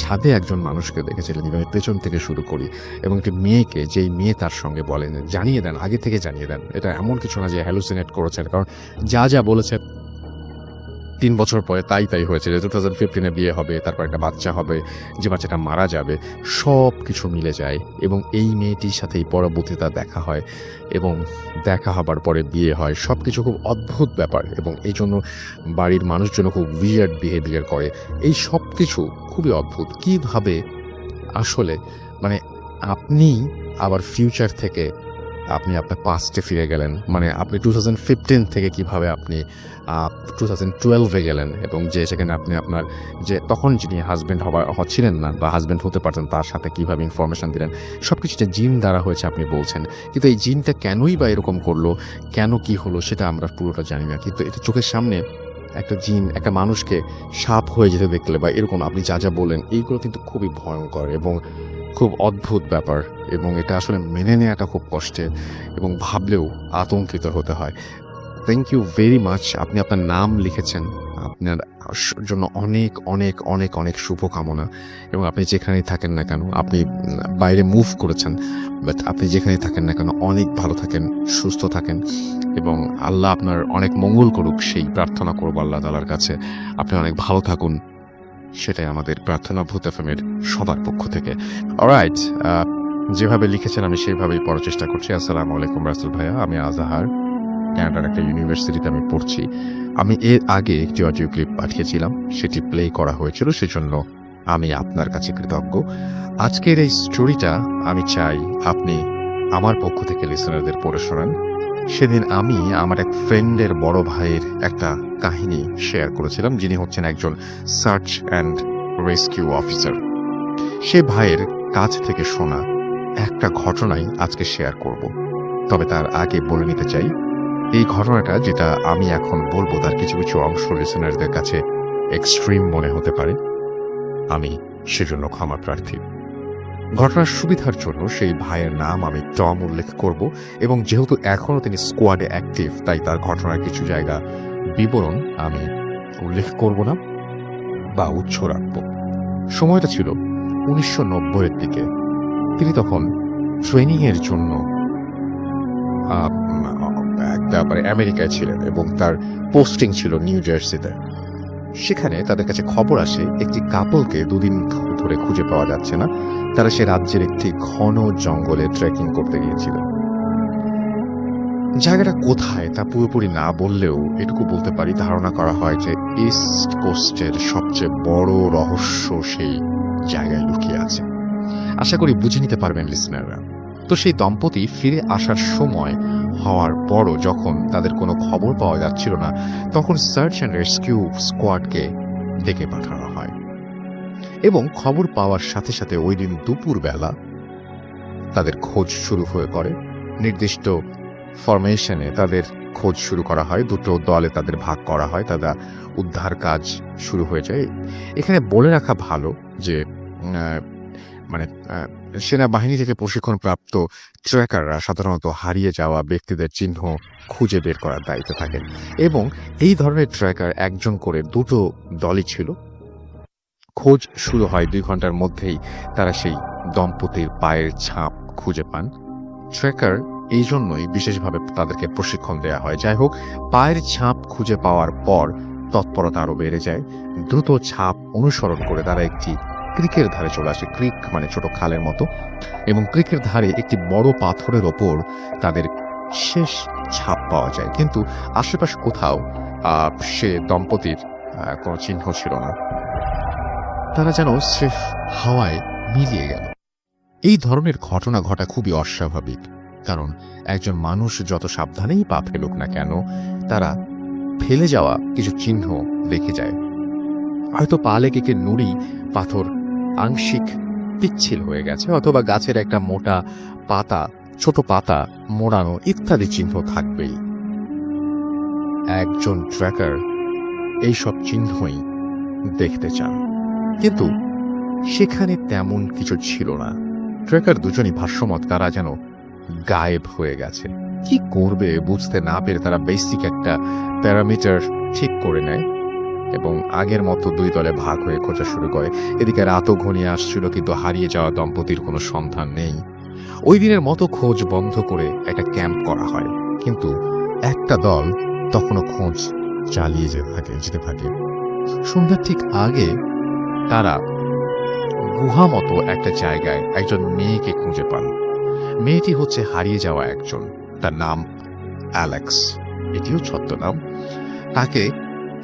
S1: ছাদে একজন মানুষকে দেখেছিলেন, আমি পেছন থেকে শুরু করি, এবং একটি মেয়েকে, যেই মেয়ে তার সঙ্গে বলেন জানিয়ে দেন, আগে থেকে জানিয়ে দেন। এটা এমন কিছু না যে হ্যালুসিনেট করেছেন, কারণ যা বলেছে 3 বছর পরে তাই হয়েছে যে 2015-এ বিয়ে হবে, তারপর একটা বাচ্চা হবে, যে বাচ্চাটা মারা যাবে, সব কিছু মিলে যায়। এবং এই মেয়েটির সাথেই পরবর্তীতে দেখা হয় এবং দেখা হবার পরে বিয়ে হয়। সব কিছু খুব অদ্ভুত ব্যাপার, এবং এই জন্য বাড়ির মানুষজন খুব উইয়ার্ড বিহেভিয়ার করে। এই সব কিছু খুবই অদ্ভুত। কিভাবে আসলে মানে আপনি আবার ফিউচার থেকে আপনি আপনার পাস্টে ফিরে গেলেন, মানে আপনি 2015 থেকে কিভাবে আপনি 2012-এ গেলেন, এবং যে সেখানে আপনি আপনার যে তখন যিনি হাজব্যান্ড হচ্ছিলেন না বা হাজব্যান্ড হতে পারতেন তার সাথে কিভাবে ইনফরমেশন দিলেন, সবকিছুটা জিন দ্বারা হয়েছে আপনি বলছেন। কিন্তু এই জিনটা কেনই বা এরকম করলো, কেন কি হলো সেটা আমরা পুরোটা জানি না। কিন্তু এটা চোখের সামনে একটা জিন একটা মানুষকে সাপ হয়ে যেতে দেখলে বা এরকম আপনি যা যা বললেন, এইগুলো কিন্তু খুবই ভয়ঙ্কর এবং খুব অদ্ভুত ব্যাপার, এবং এটা আসলে মেনে নেওয়াটা খুব কষ্টের এবং ভাবলেও আতঙ্কিত হতে হয়। Thank you very much. আপনি আপনার নাম লিখেছেন, আপনার জন্য অনেক অনেক অনেক অনেক শুভকামনা। এবং আপনি যেখানেই থাকেন না কেন, আপনি বাইরে মুভ করেছেন, বাট আপনি যেখানেই থাকেন না কেন অনেক ভালো থাকেন, সুস্থ থাকেন, এবং আল্লাহ আপনার অনেক মঙ্গল করুক সেই প্রার্থনা করবো আল্লাহ তাআলার কাছে। আপনি অনেক ভালো থাকুন, সেটাই আমাদের প্রার্থনা ভূত এফএমের সবার পক্ষ থেকে। অলরাইট, যেভাবে লিখেছেন আমি সেইভাবেই পড়ার চেষ্টা করছি। আসসালামু আলাইকুম রাসেল ভাইয়া, আমি আজাহার, কানাডার একটা ইউনিভার্সিটিতে আমি পড়ছি। আমি এর আগে একটি অডিও ক্লিপ পাঠিয়েছিলাম, সেটি প্লে করা হয়েছিল, সেজন্য আমি আপনার কাছে কৃতজ্ঞ। আজকের এই স্টোরিটা আমি চাই আপনি আমার পক্ষ থেকে লিসনারদের পড়ে শোনান। সেদিন আমি আমার এক ফ্রেন্ডের বড় ভাইয়ের একটা কাহিনী শেয়ার করেছিলাম, যিনি হচ্ছেন একজন সার্চ অ্যান্ড রেস্কিউ অফিসার। সে ভাইয়ের কাছ থেকে শোনা একটা ঘটনাই আজকে শেয়ার করব। তবে তার আগে বলে নিতে চাই, এই ঘটনাটা যেটা আমি এখন বলবো তার কিছু কিছু অংশ লিসনারদের কাছে এক্সট্রিম মনে হতে পারে, আমি সেজন্য ক্ষমা প্রার্থী। ঘটনার সুবিধার জন্য সেই ভাইয়ের নাম আমি টম উল্লেখ করব, এবং যেহেতু এখনও তিনি স্কোয়াডে অ্যাক্টিভ, তাই তার ঘটনার কিছু জায়গা বিবরণ আমি উল্লেখ করব না বা উৎস রাখব। সময়টা ছিল 1990-এর দিকে। তিনি তখন ট্রেনিংয়ের জন্য আমেরিকায় ছিলেন এবং তার পোস্টিং ছিল নিউ জার্সিতে। সেখানে তাদের কাছে খবর আসে একটি কাপলকে 2 দিন ধরে খুঁজে পাওয়া যাচ্ছে না। তারা সে রাজ্যের একটি ঘন জঙ্গলে ট্রেকিং করতে গিয়েছিল। জায়গাটা কোথায় তা পুরোপুরি না বললেও এটুকু বলতে পারি, ধারণা করা হয় যে ইস্ট কোস্টের সবচেয়ে বড় রহস্য সেই জায়গায় লুকিয়ে আছে। আশা করি বুঝে নিতে পারবেন লিসনাররা। তো সেই দম্পতি ফিরে আসার সময় হওয়ার পরও যখন তাদের কোনো খবর পাওয়া যাচ্ছিল না, তখন সার্চ অ্যান্ড রেস্কিউ স্কোয়াডকে ডেকে পাঠানো হয়, এবং খবর পাওয়ার সাথে সাথে ওই দিন দুপুরবেলা তাদের খোঁজ শুরু হয়ে করে। নির্দিষ্ট ফরমেশনে তাদের খোঁজ শুরু করা হয়, 2টো দলে তাদের ভাগ করা হয়, তাদের উদ্ধার কাজ শুরু হয়ে যায়। এখানে বলে রাখা ভালো যে সেনাবাহিনী থেকে প্রশিক্ষণপ্রাপ্ত ট্র্যাকাররা সাধারণত হারিয়ে যাওয়া ব্যক্তিদের চিহ্ন খুঁজে বের করার দায়িত্বে থাকেন, এবং এই ধরনের ট্র্যাকার একজন করে 2টো দলই ছিল। খোঁজ শুরু হয় 2 ঘন্টার মধ্যেই তারা সেই দম্পতির পায়ের ছাপ খুঁজে পান। ট্র্যাকার এই জন্যই বিশেষভাবে তাদেরকে প্রশিক্ষণ দেওয়া হয়। যাই হোক, পায়ের ছাপ খুঁজে পাওয়ার পর তৎপরতা আরো বেড়ে যায়। দ্রুত ছাপ অনুসরণ করে তারা একটি ক্রিকের ধারে চলে আসে। ক্রিক মানে ছোট খালের মতো, এবং ক্রিকের ধারে একটি বড় পাথরের ওপর তাদের শেষ ছাপ পাওয়া যায়। কিন্তু আশেপাশে কোথাও সে দম্পতির কোনো চিহ্ন ছিল না। তারা যেন স্রেফ হাওয়ায় মিলিয়ে গেল। এই ধরনের ঘটনা ঘটা খুবই অস্বাভাবিক, কারণ একজন মানুষ যত সাবধানেই পা ফেলুক না কেন, তারা ফেলে যাওয়া কিছু চিহ্ন রেখে যায়। হয়তো পা লেগে নুড়ি পাথর আংশিক পিচ্ছিল হয়ে গেছে, অথবা গাছের একটা মোটা পাতা, ছোট পাতা মোড়ানো ইত্যাদি চিহ্ন থাকবেই। একজন ট্র্যাকার এইসব চিহ্নই দেখতে চান, কিন্তু সেখানে তেমন কিছু ছিল না। ট্র্যাকার দুজনই ভাষ্যমত তারা যেন গায়েব হয়ে গেছে। কি করবে বুঝতে না পেরে তারা বেসিক একটা প্যারামিটার ঠিক করে নেয় এবং আগের মতো 2 দলে ভাগ হয়ে খোঁজা শুরু করে। এদিকে রাতও ঘনিয়ে আসছিল, কিন্তু হারিয়ে যাওয়া দম্পতির কোনো সন্ধান নেই। ওই দিনের মতো খোঁজ বন্ধ করে একটা ক্যাম্প করা হয়, কিন্তু একটা দল তখনও খোঁজ চালিয়ে যেতে থাকে। সন্ধ্যার ঠিক আগে তারা গুহা মতো একটা জায়গায় একজন মেয়েকে খুঁজে পান। মেয়েটি হচ্ছে হারিয়ে যাওয়া একজন, তার নাম অ্যালেক্স, এটিও ছদ্মনাম। তাকে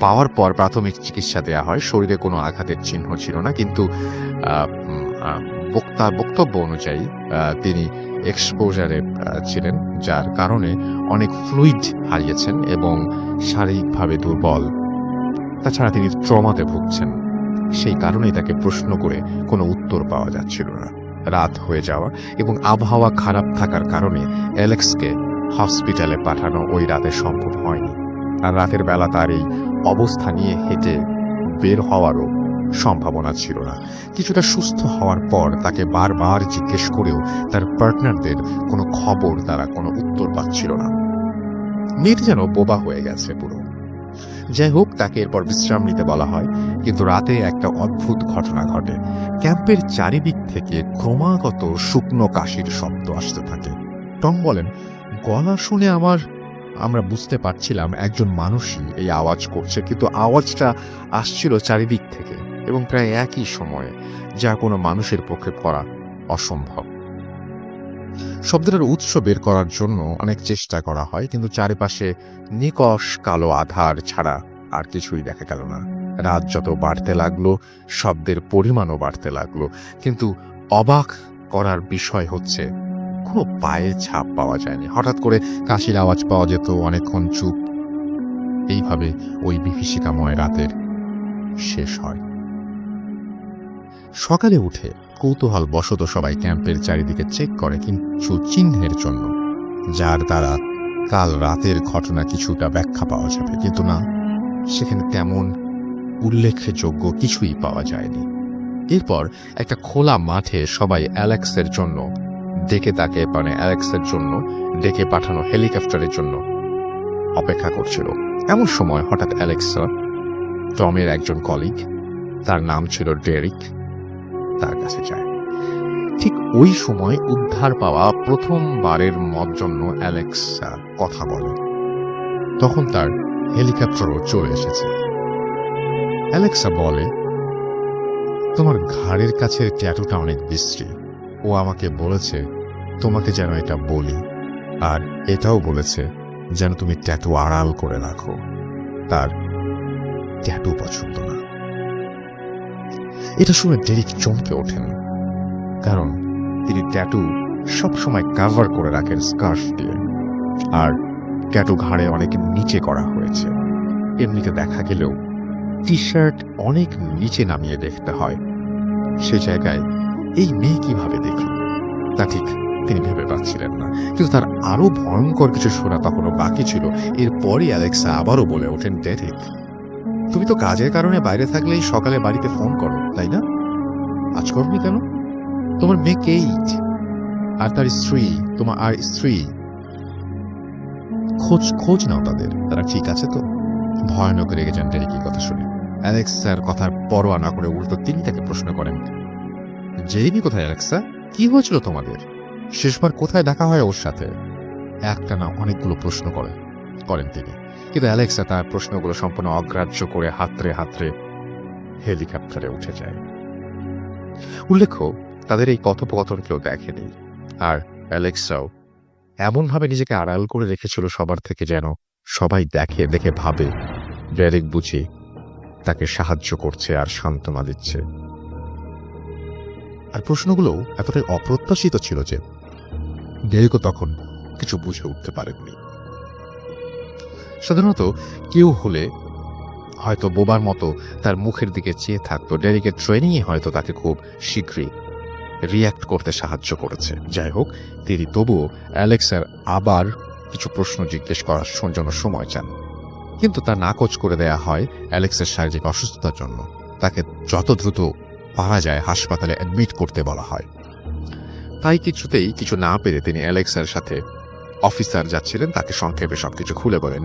S1: পাওয়ার পর প্রাথমিক চিকিৎসা দেওয়া হয়। শরীরে কোনো আঘাতের চিহ্ন ছিল না, কিন্তু বক্তার বক্তব্য অনুযায়ী তিনি এক্সপোজারে ছিলেন, যার কারণে অনেক ফ্লুইড হারিয়েছেন এবং শারীরিকভাবে দুর্বল। তাছাড়া তিনি ট্রমাতে ভুগছেন। সেই কারণেই তাকে প্রশ্ন করে কোনো উত্তর পাওয়া যাচ্ছিল না। রাত হয়ে যাওয়া এবং আবহাওয়া খারাপ থাকার কারণে অ্যালেক্সকে হসপিটালে পাঠানো ওই রাতে সম্ভব হয়নি। আর রাতের বেলা তার এই অবস্থা নিয়ে হেঁটে বের হওয়ারও সম্ভাবনা ছিল না। কিছুটা সুস্থ হওয়ার পর তাকে বারবার জিজ্ঞেস করেও তার পার্টনারদের কোনো খবর, তারা কোনো উত্তর পাচ্ছিল না। মেয়েটি যেন বোবা হয়ে গেছে পুরো। যাই হোক, তাকে এরপর বিশ্রাম নিতে বলা হয়। কিন্তু রাতে একটা অদ্ভুত ঘটনা ঘটে। ক্যাম্পের চারিদিক থেকে ক্রমাগত শুকনো কাশির শব্দ আসতে থাকে। টম বলেন, গলা শুনে আমরা বুঝতে পারছিলাম একজন মানুষই এই আওয়াজ করছে, কিন্তু আওয়াজটা আসছিল চারিদিক থেকে এবং প্রায় একই সময়ে, যা কোনো মানুষের পক্ষে করা অসম্ভব। শব্দটার উৎস বের করার জন্য অনেক চেষ্টা করা হয়, কিন্তু চারিপাশে নিকষ কালো আধার ছাড়া আর কিছুই দেখা গেল না। রাত যত বাড়তে লাগলো, শব্দের পরিমাণও বাড়তে লাগলো, কিন্তু অবাক করার বিষয় হচ্ছে কোনো পায়ের ছাপ পাওয়া যায়নি। হঠাৎ করে কাশির আওয়াজ পাওয়া যেত, অনেকক্ষণ চুপ। এইভাবে ওই বিভীষিকাময় রাতের শেষ হয়। সকালে উঠে কৌতূহল বশত সবাই ক্যাম্পের চারিদিকে চেক করে কিছু চিহ্নের জন্য, যার দ্বারা কাল রাতের ঘটনা কিছুটা ব্যাখ্যা পাওয়া যাবে, কিন্তু না, সেখানে তেমন উল্লেখযোগ্য কিছুই পাওয়া যায়নি। এরপর একটা খোলা মাঠে সবাই অ্যালেক্সের জন্য ডেকে পাঠানো হেলিকপ্টারের জন্য অপেক্ষা করছিল। এমন সময় হঠাৎ অ্যালেক্সা, টমের একজন কলিগ, তার নাম ছিল ডেরিক, তার কাছে যায়। ঠিক ওই সময় উদ্ধার পাওয়া প্রথমবারের জন্য অ্যালেক্সা কথা বলে। তখন তার হেলিকপ্টারও চলে এসেছে। অ্যালেক্সা বলে, তোমার ঘাড়ের কাছের ট্যাটুটা অনেক বিশ্রী। ও আমাকে বলেছে তোমাকে যেন এটা বলি, আর এটাও বলেছে যেন তুমি ট্যাটু আড়াল করে রাখো। তার ট্যাটু পছন্দ না। এটা শুনে ডেরিক চমকে ওঠেন, কারণ তিনি ট্যাটু সবসময় কাভার করে রাখেন স্কার্ফ দিয়ে, আর ট্যাটু ঘাড়ে অনেক নিচে করা হয়েছে। এমনিতে দেখা গেলেও টি শার্ট অনেক নিচে নামিয়ে দেখতে হয়। সে জায়গায় এই মেয়ে কিভাবে দেখল তা ঠিক তিনি ভেবে পাচ্ছিলেন না। কিন্তু তার আরো ভয়ঙ্কর কিছু শোনা তখনও বাকি ছিল। এরপরই অ্যালেক্সা আবারও বলে ওঠেন, ডেরিক, তুমি তো কাজের কারণে বাইরে থাকলেই সকালে বাড়িতে ফোন করো, তাই না? আজ করনি কেন? তোমার মেয়ে কেইট আর তার স্ত্রী, তোমার স্ত্রী, খোঁজ নাও তাদের, তারা ঠিক আছে তো? ভয়ানক রেগে যান ডেরিক এই কথা শুনে। অ্যালেক্সার কথার পরোয়া না করে উল্টো তিনি তাকে প্রশ্ন করেন, জেরিমি কোথায় অ্যালেক্সা? কি হয়েছিল তোমাদের? শেষবার কোথায় দেখা হয় ওর সাথে? একটা না অনেকগুলো প্রশ্ন করেন তিনি, কিন্তু অ্যালেক্সা তার প্রশ্নগুলো সম্পূর্ণ অগ্রাহ্য করে হাতড়ে হেলিকপ্টারে উঠে যায়। উল্লেখ্য, তাদের এই কথোপকথন কেউ দেখেনি, আর অ্যালেক্সাও এমনভাবে নিজেকে আড়াল করে রেখেছিল সবার থেকে, যেন সবাই দেখে ভাবে ডেরিক বুঝি তাকে সাহায্য করছে আর সান্ত্বনা দিচ্ছে। আর প্রশ্নগুলো এতটাই অপ্রত্যাশিত ছিল যে ডেরিকও তখন কিছু বুঝে উঠতে পারেননি। সাধারণত কেউ হলে হয়তো বোবার মতো তার মুখের দিকে চেয়ে থাকতো। ডেরিকের ট্রেনিংই হয়তো তাকে খুব শীঘ্রই রিয়্যাক্ট করতে সাহায্য করেছে। যাই হোক, তিনি তবুও অ্যালেক্সার আবার কিছু প্রশ্ন জিজ্ঞেস করার জন্য সময় চান, কিন্তু তা নাকচ করে দেয়া হয় অ্যালেক্সের শারীরিক অসুস্থতার জন্য। তাকে যত দ্রুত পারা যায় হাসপাতালে অ্যাডমিট করতে বলা হয়। তাই কিছু না পেরে তিনি অ্যালেক্সার সাথে অফিসার যাচ্ছিলেন, তাকে সংক্ষেপে সবকিছু খুলে বলেন।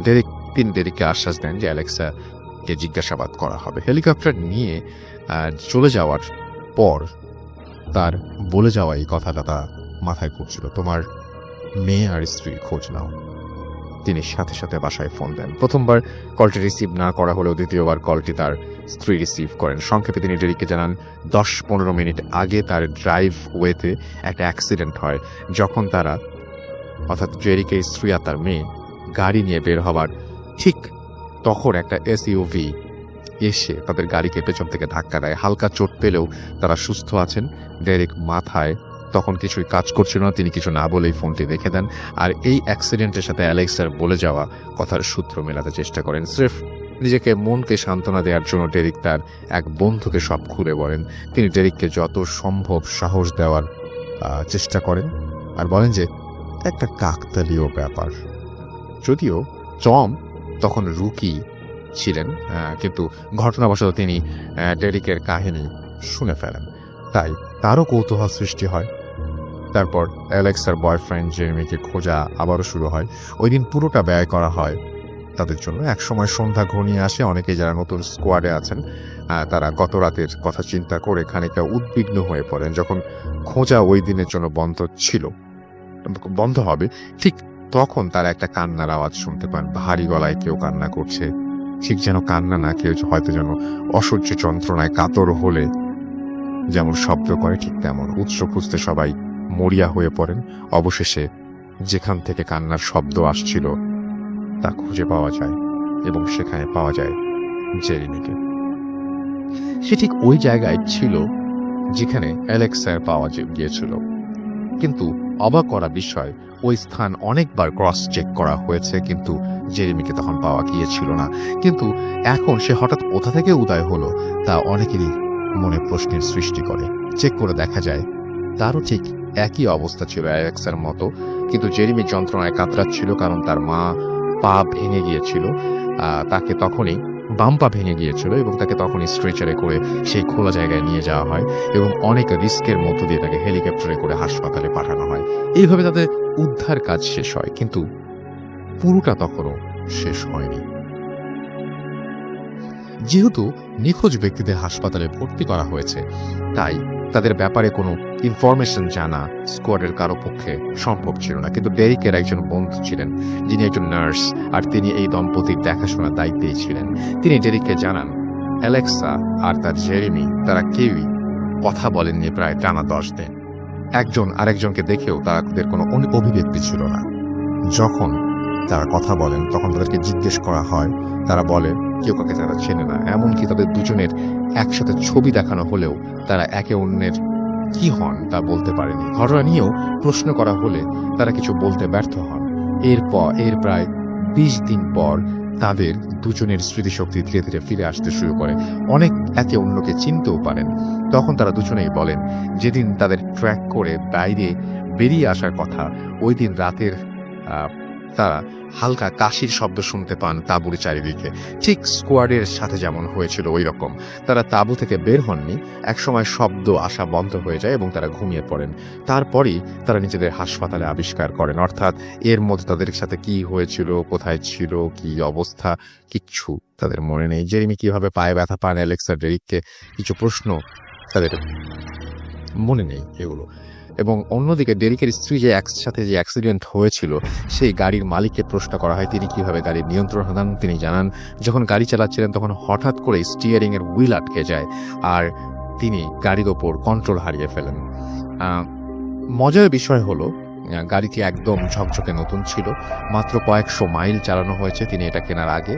S1: তিনি ডেরিককে আশ্বাস দেন যে অ্যালেক্সাকে জিজ্ঞাসাবাদ করা হবে। হেলিকপ্টার নিয়ে চলে যাওয়ার পর তার বলে যাওয়া এই কথাটা তা মাথায় ঘুরছিল, তোমার মেয়ে আর স্ত্রীর খোঁজ নাও। তিনি সাথে সাথে বাসায় ফোন দেন। প্রথমবার কলটি রিসিভ না করা হলেও দ্বিতীয়বার কলটি তার স্ত্রী রিসিভ করেন। সংক্ষেপে তিনি ডেরিককে জানান 10-15 মিনিট আগে তার ড্রাইভ ওয়েতে একটা অ্যাক্সিডেন্ট হয়। যখন তারা, অর্থাৎ ডেরিকের স্ত্রী আর তার মেয়ে, গাড়ি নিয়ে বের হবার ঠিক তখন একটা এসইউভি এসে তাদের গাড়িকে পেছন থেকে ধাক্কা দেয়। হালকা চোট পেলেও তারা সুস্থ আছেন। ডেরিক মাথায় তখন কিছুই কাজ করছিল না, তিনি কিছু না বলেই ফোনটি রেখে দেন। আর এই অ্যাক্সিডেন্টের সাথে অ্যালেক্সার বলে যাওয়া কথার সূত্র মেলাতে চেষ্টা করেন। স্রেফ নিজেকে মনকে সান্ত্বনা দেওয়ার জন্য ডেরিক তার এক বন্ধুকে সব খুলে বলেন। তিনি ডেরিককে যত সম্ভব সাহস দেওয়ার চেষ্টা করেন আর বলেন যে একটা কাকতালীয় ব্যাপার। যদিও টম তখন রুকি ছিলেন, কিন্তু ঘটনাবশত তিনি ডেরিকের কাহিনী শুনে ফেলেন, তাই তারও কৌতূহল সৃষ্টি হয়। তারপর অ্যালেক্সার বয়ফ্রেন্ড জেরেমিকে খোঁজা আবারও শুরু হয়। ওই দিন পুরোটা ব্যয় করা হয় তাদের জন্য। একসময় সন্ধ্যা ঘনিয়ে আসে। অনেকে যারা নতুন স্কোয়াডে আছেন তারা গত রাতের কথা চিন্তা করে খানিকটা উদ্বিগ্ন হয়ে পড়েন। যখন খোঁজা ওই দিনের জন্য বন্ধ হবে, ঠিক তখন তারা একটা কান্নার আওয়াজ শুনতে পান। ভারী গলায় কেউ কান্না করছে, ঠিক যেন কান্না না, কেউ হয়তো যেন অসহ্য যন্ত্রণায় কাতর হলে যেমন শব্দ করে ঠিক তেমন। উৎস খুঁজতে সবাই মরিয়া হয়ে পড়েন। অবশেষে যেখান থেকে কান্নার শব্দ আসছিল তা খুঁজে পাওয়া যায় এবং সেখানে পাওয়া যায় জেরিমিকে। সে ঠিক ওই জায়গায় ছিল যেখানে অ্যালেক্সার পাওয়া গিয়েছিল, কিন্তু অবাক করা বিষয় ওই স্থান অনেকবার ক্রস চেক করা হয়েছে, কিন্তু জেরেমিকে তখন পাওয়া গিয়েছিল না। কিন্তু এখন সে হঠাৎ কোথা থেকে উদয় হলো তা অনেকেরই মনে প্রশ্নের সৃষ্টি করে। চেক করে দেখা যায় তারও ঠিক একই অবস্থা ছিল অ্যালেক্সার মতো, কিন্তু জেরেমি যন্ত্রণায় কাতরাচ্ছিল কারণ তার মা পা ভেঙে গিয়েছিল। তাকে তখনই বাম পা ভেঙে গিয়েছিল এবং তাকে তখনই স্ট্রেচারে করে সেই খোলা জায়গায় নিয়ে যাওয়া হয় এবং অনেক রিস্কের মধ্য দিয়ে তাকে হেলিকপ্টারে করে হাসপাতালে পাঠানো হয়। এইভাবে তাদের উদ্ধার কাজ শেষ হয়, কিন্তু পুরোটা তখনও শেষ হয়নি। যেহেতু নিখোঁজ ব্যক্তিদের হাসপাতালে ভর্তি করা হয়েছে, তাই তাদের ব্যাপারে কোনো ইনফরমেশন জানা স্কোয়াডের কারো পক্ষে সম্ভব ছিল না। কিন্তু ডেরিকের একজন বন্ধু ছিলেন যিনি একজন নার্স, আর তিনি এই দম্পতির দেখাশোনার দায়িত্বেই ছিলেন। তিনি ডেরিককে জানান অ্যালেক্সা আর তার জেরেমি তারা কেউই কথা বলেননি প্রায় টানা 10 দিন। একজন আরেকজনকে দেখেও তাদের কোনো অভিব্যক্তি ছিল না। যখন তারা কথা বলেন তখন তাদেরকে জিজ্ঞেস করা হয়, তারা বলে কেউ কাকে তারা চেনে না। এমনকি তাদের দুজনের একসাথে ছবি দেখানো হলেও তারা একে অন্যের কি হন তা বলতে পারেনি। ঘটনা নিয়েও প্রশ্ন করা হলে তারা কিছু বলতে ব্যর্থ হন। এর প্রায় 20 দিন পর তাদের দুজনের স্মৃতিশক্তি ধীরে ধীরে ফিরে আসতে শুরু করে। অনেক একে অন্যকে চিনতেও পারেন। তখন তারা দুজনেই বলেন যেদিন তাদের ট্র্যাক করে বাইরে বেরিয়ে আসার কথা, ওই দিন রাতের তারা হালকা কাশির শব্দ শুনতে পান তাঁবুর চারিদিকে। ঠিক স্কোয়াডের সাথে যেমন হয়েছিল ওই রকম। তারা তাঁবু থেকে বের হননি। একসময় শব্দ আসা বন্ধ হয়ে যায় এবং তারা ঘুমিয়ে পড়েন। তারপরই তারা নিজেদের হাসপাতালে আবিষ্কার করেন। অর্থাৎ এর মধ্যে তাদের সাথে কি হয়েছিল, কোথায় ছিল, কি অবস্থা, কিচ্ছু তাদের মনে নেই। জেরেমি কিভাবে পায়ে ব্যথা পান, অ্যালেক্সা ডেরিককে কিছু প্রশ্ন তাদের মনে নেই এগুলো। এবং অন্যদিকে ডেরিকের স্ত্রী সাথে যে অ্যাক্সিডেন্ট হয়েছিল সেই গাড়ির মালিককে প্রশ্ন করা হয় তিনি কিভাবে গাড়ির নিয়ন্ত্রণ হারান। তিনি জানান যখন গাড়ি চালাচ্ছিলেন তখন হঠাৎ করে স্টিয়ারিং এর হুইল আটকে যায় আর তিনি গাড়ির ওপর কন্ট্রোল হারিয়ে ফেলেন। মজার বিষয় হলো গাড়িটি একদম ঝকঝকে নতুন ছিল, মাত্র কয়েকশো মাইল চালানো হয়েছে তিনি এটা কেনার আগে।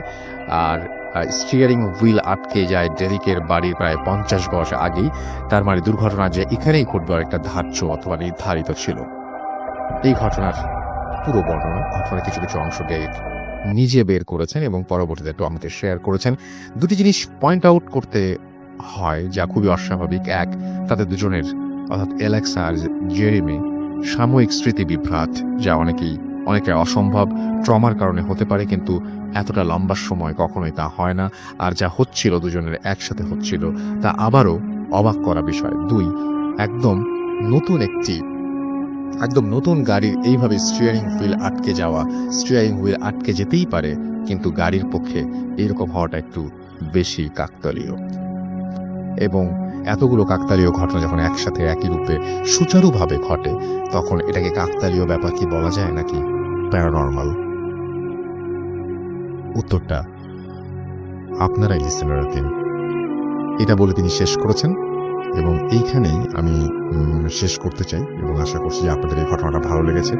S1: আর স্টিয়ারিং হুইল আটকে যায় ডেরিকের বাড়ির প্রায় 50 বছর আগেই। তার মানে দুর্ঘটনা যে এখানেই ঘটবে একটা ধার্য অথবা নির্ধারিত ছিল। এই ঘটনার পুরো বর্ণনা, ঘটনার কিছু কিছু অংশ ডেরিক নিজে বের করেছেন এবং পরবর্তীতে টমকে শেয়ার করেছেন। দুটি জিনিস পয়েন্ট আউট করতে হয় যা খুবই অস্বাভাবিক। এক, তাদের দুজনের অর্থাৎ অ্যালেক্সা আর জেরেমি সাময়িক স্মৃতি বিভ্রাট, যা অনেকে অসম্ভব ট্রমার কারণে হতে পারে, কিন্তু এতটা লম্বা সময় কখনোই তা হয় না। আর যা হচ্ছিল দুজনের একসাথে হচ্ছিল তা আবারও অবাক করা বিষয়। দুই, একদম নতুন গাড়ির এইভাবে স্টিয়ারিং হুইল আটকে যেতেই পারে, কিন্তু গাড়ির পক্ষে এরকম হওয়াটা একটু বেশি কাকতালীয়। এবং এতগুলো কাকতালীয় ঘটনা যখন একসাথে একই রূপে সুচারুভাবে ঘটে তখন এটাকে কাকতালীয় ব্যাপার কি বলা যায় নাকি প্যারানর্মাল? উত্তরটা আপনারাই লিসেনাররা দিন। এটা বলে তিনি শেষ করেছেন এবং এইখানেই আমি শেষ করতে চাই এবং আশা করছি যে আপনাদের এই ঘটনাটা ভালো লেগেছে।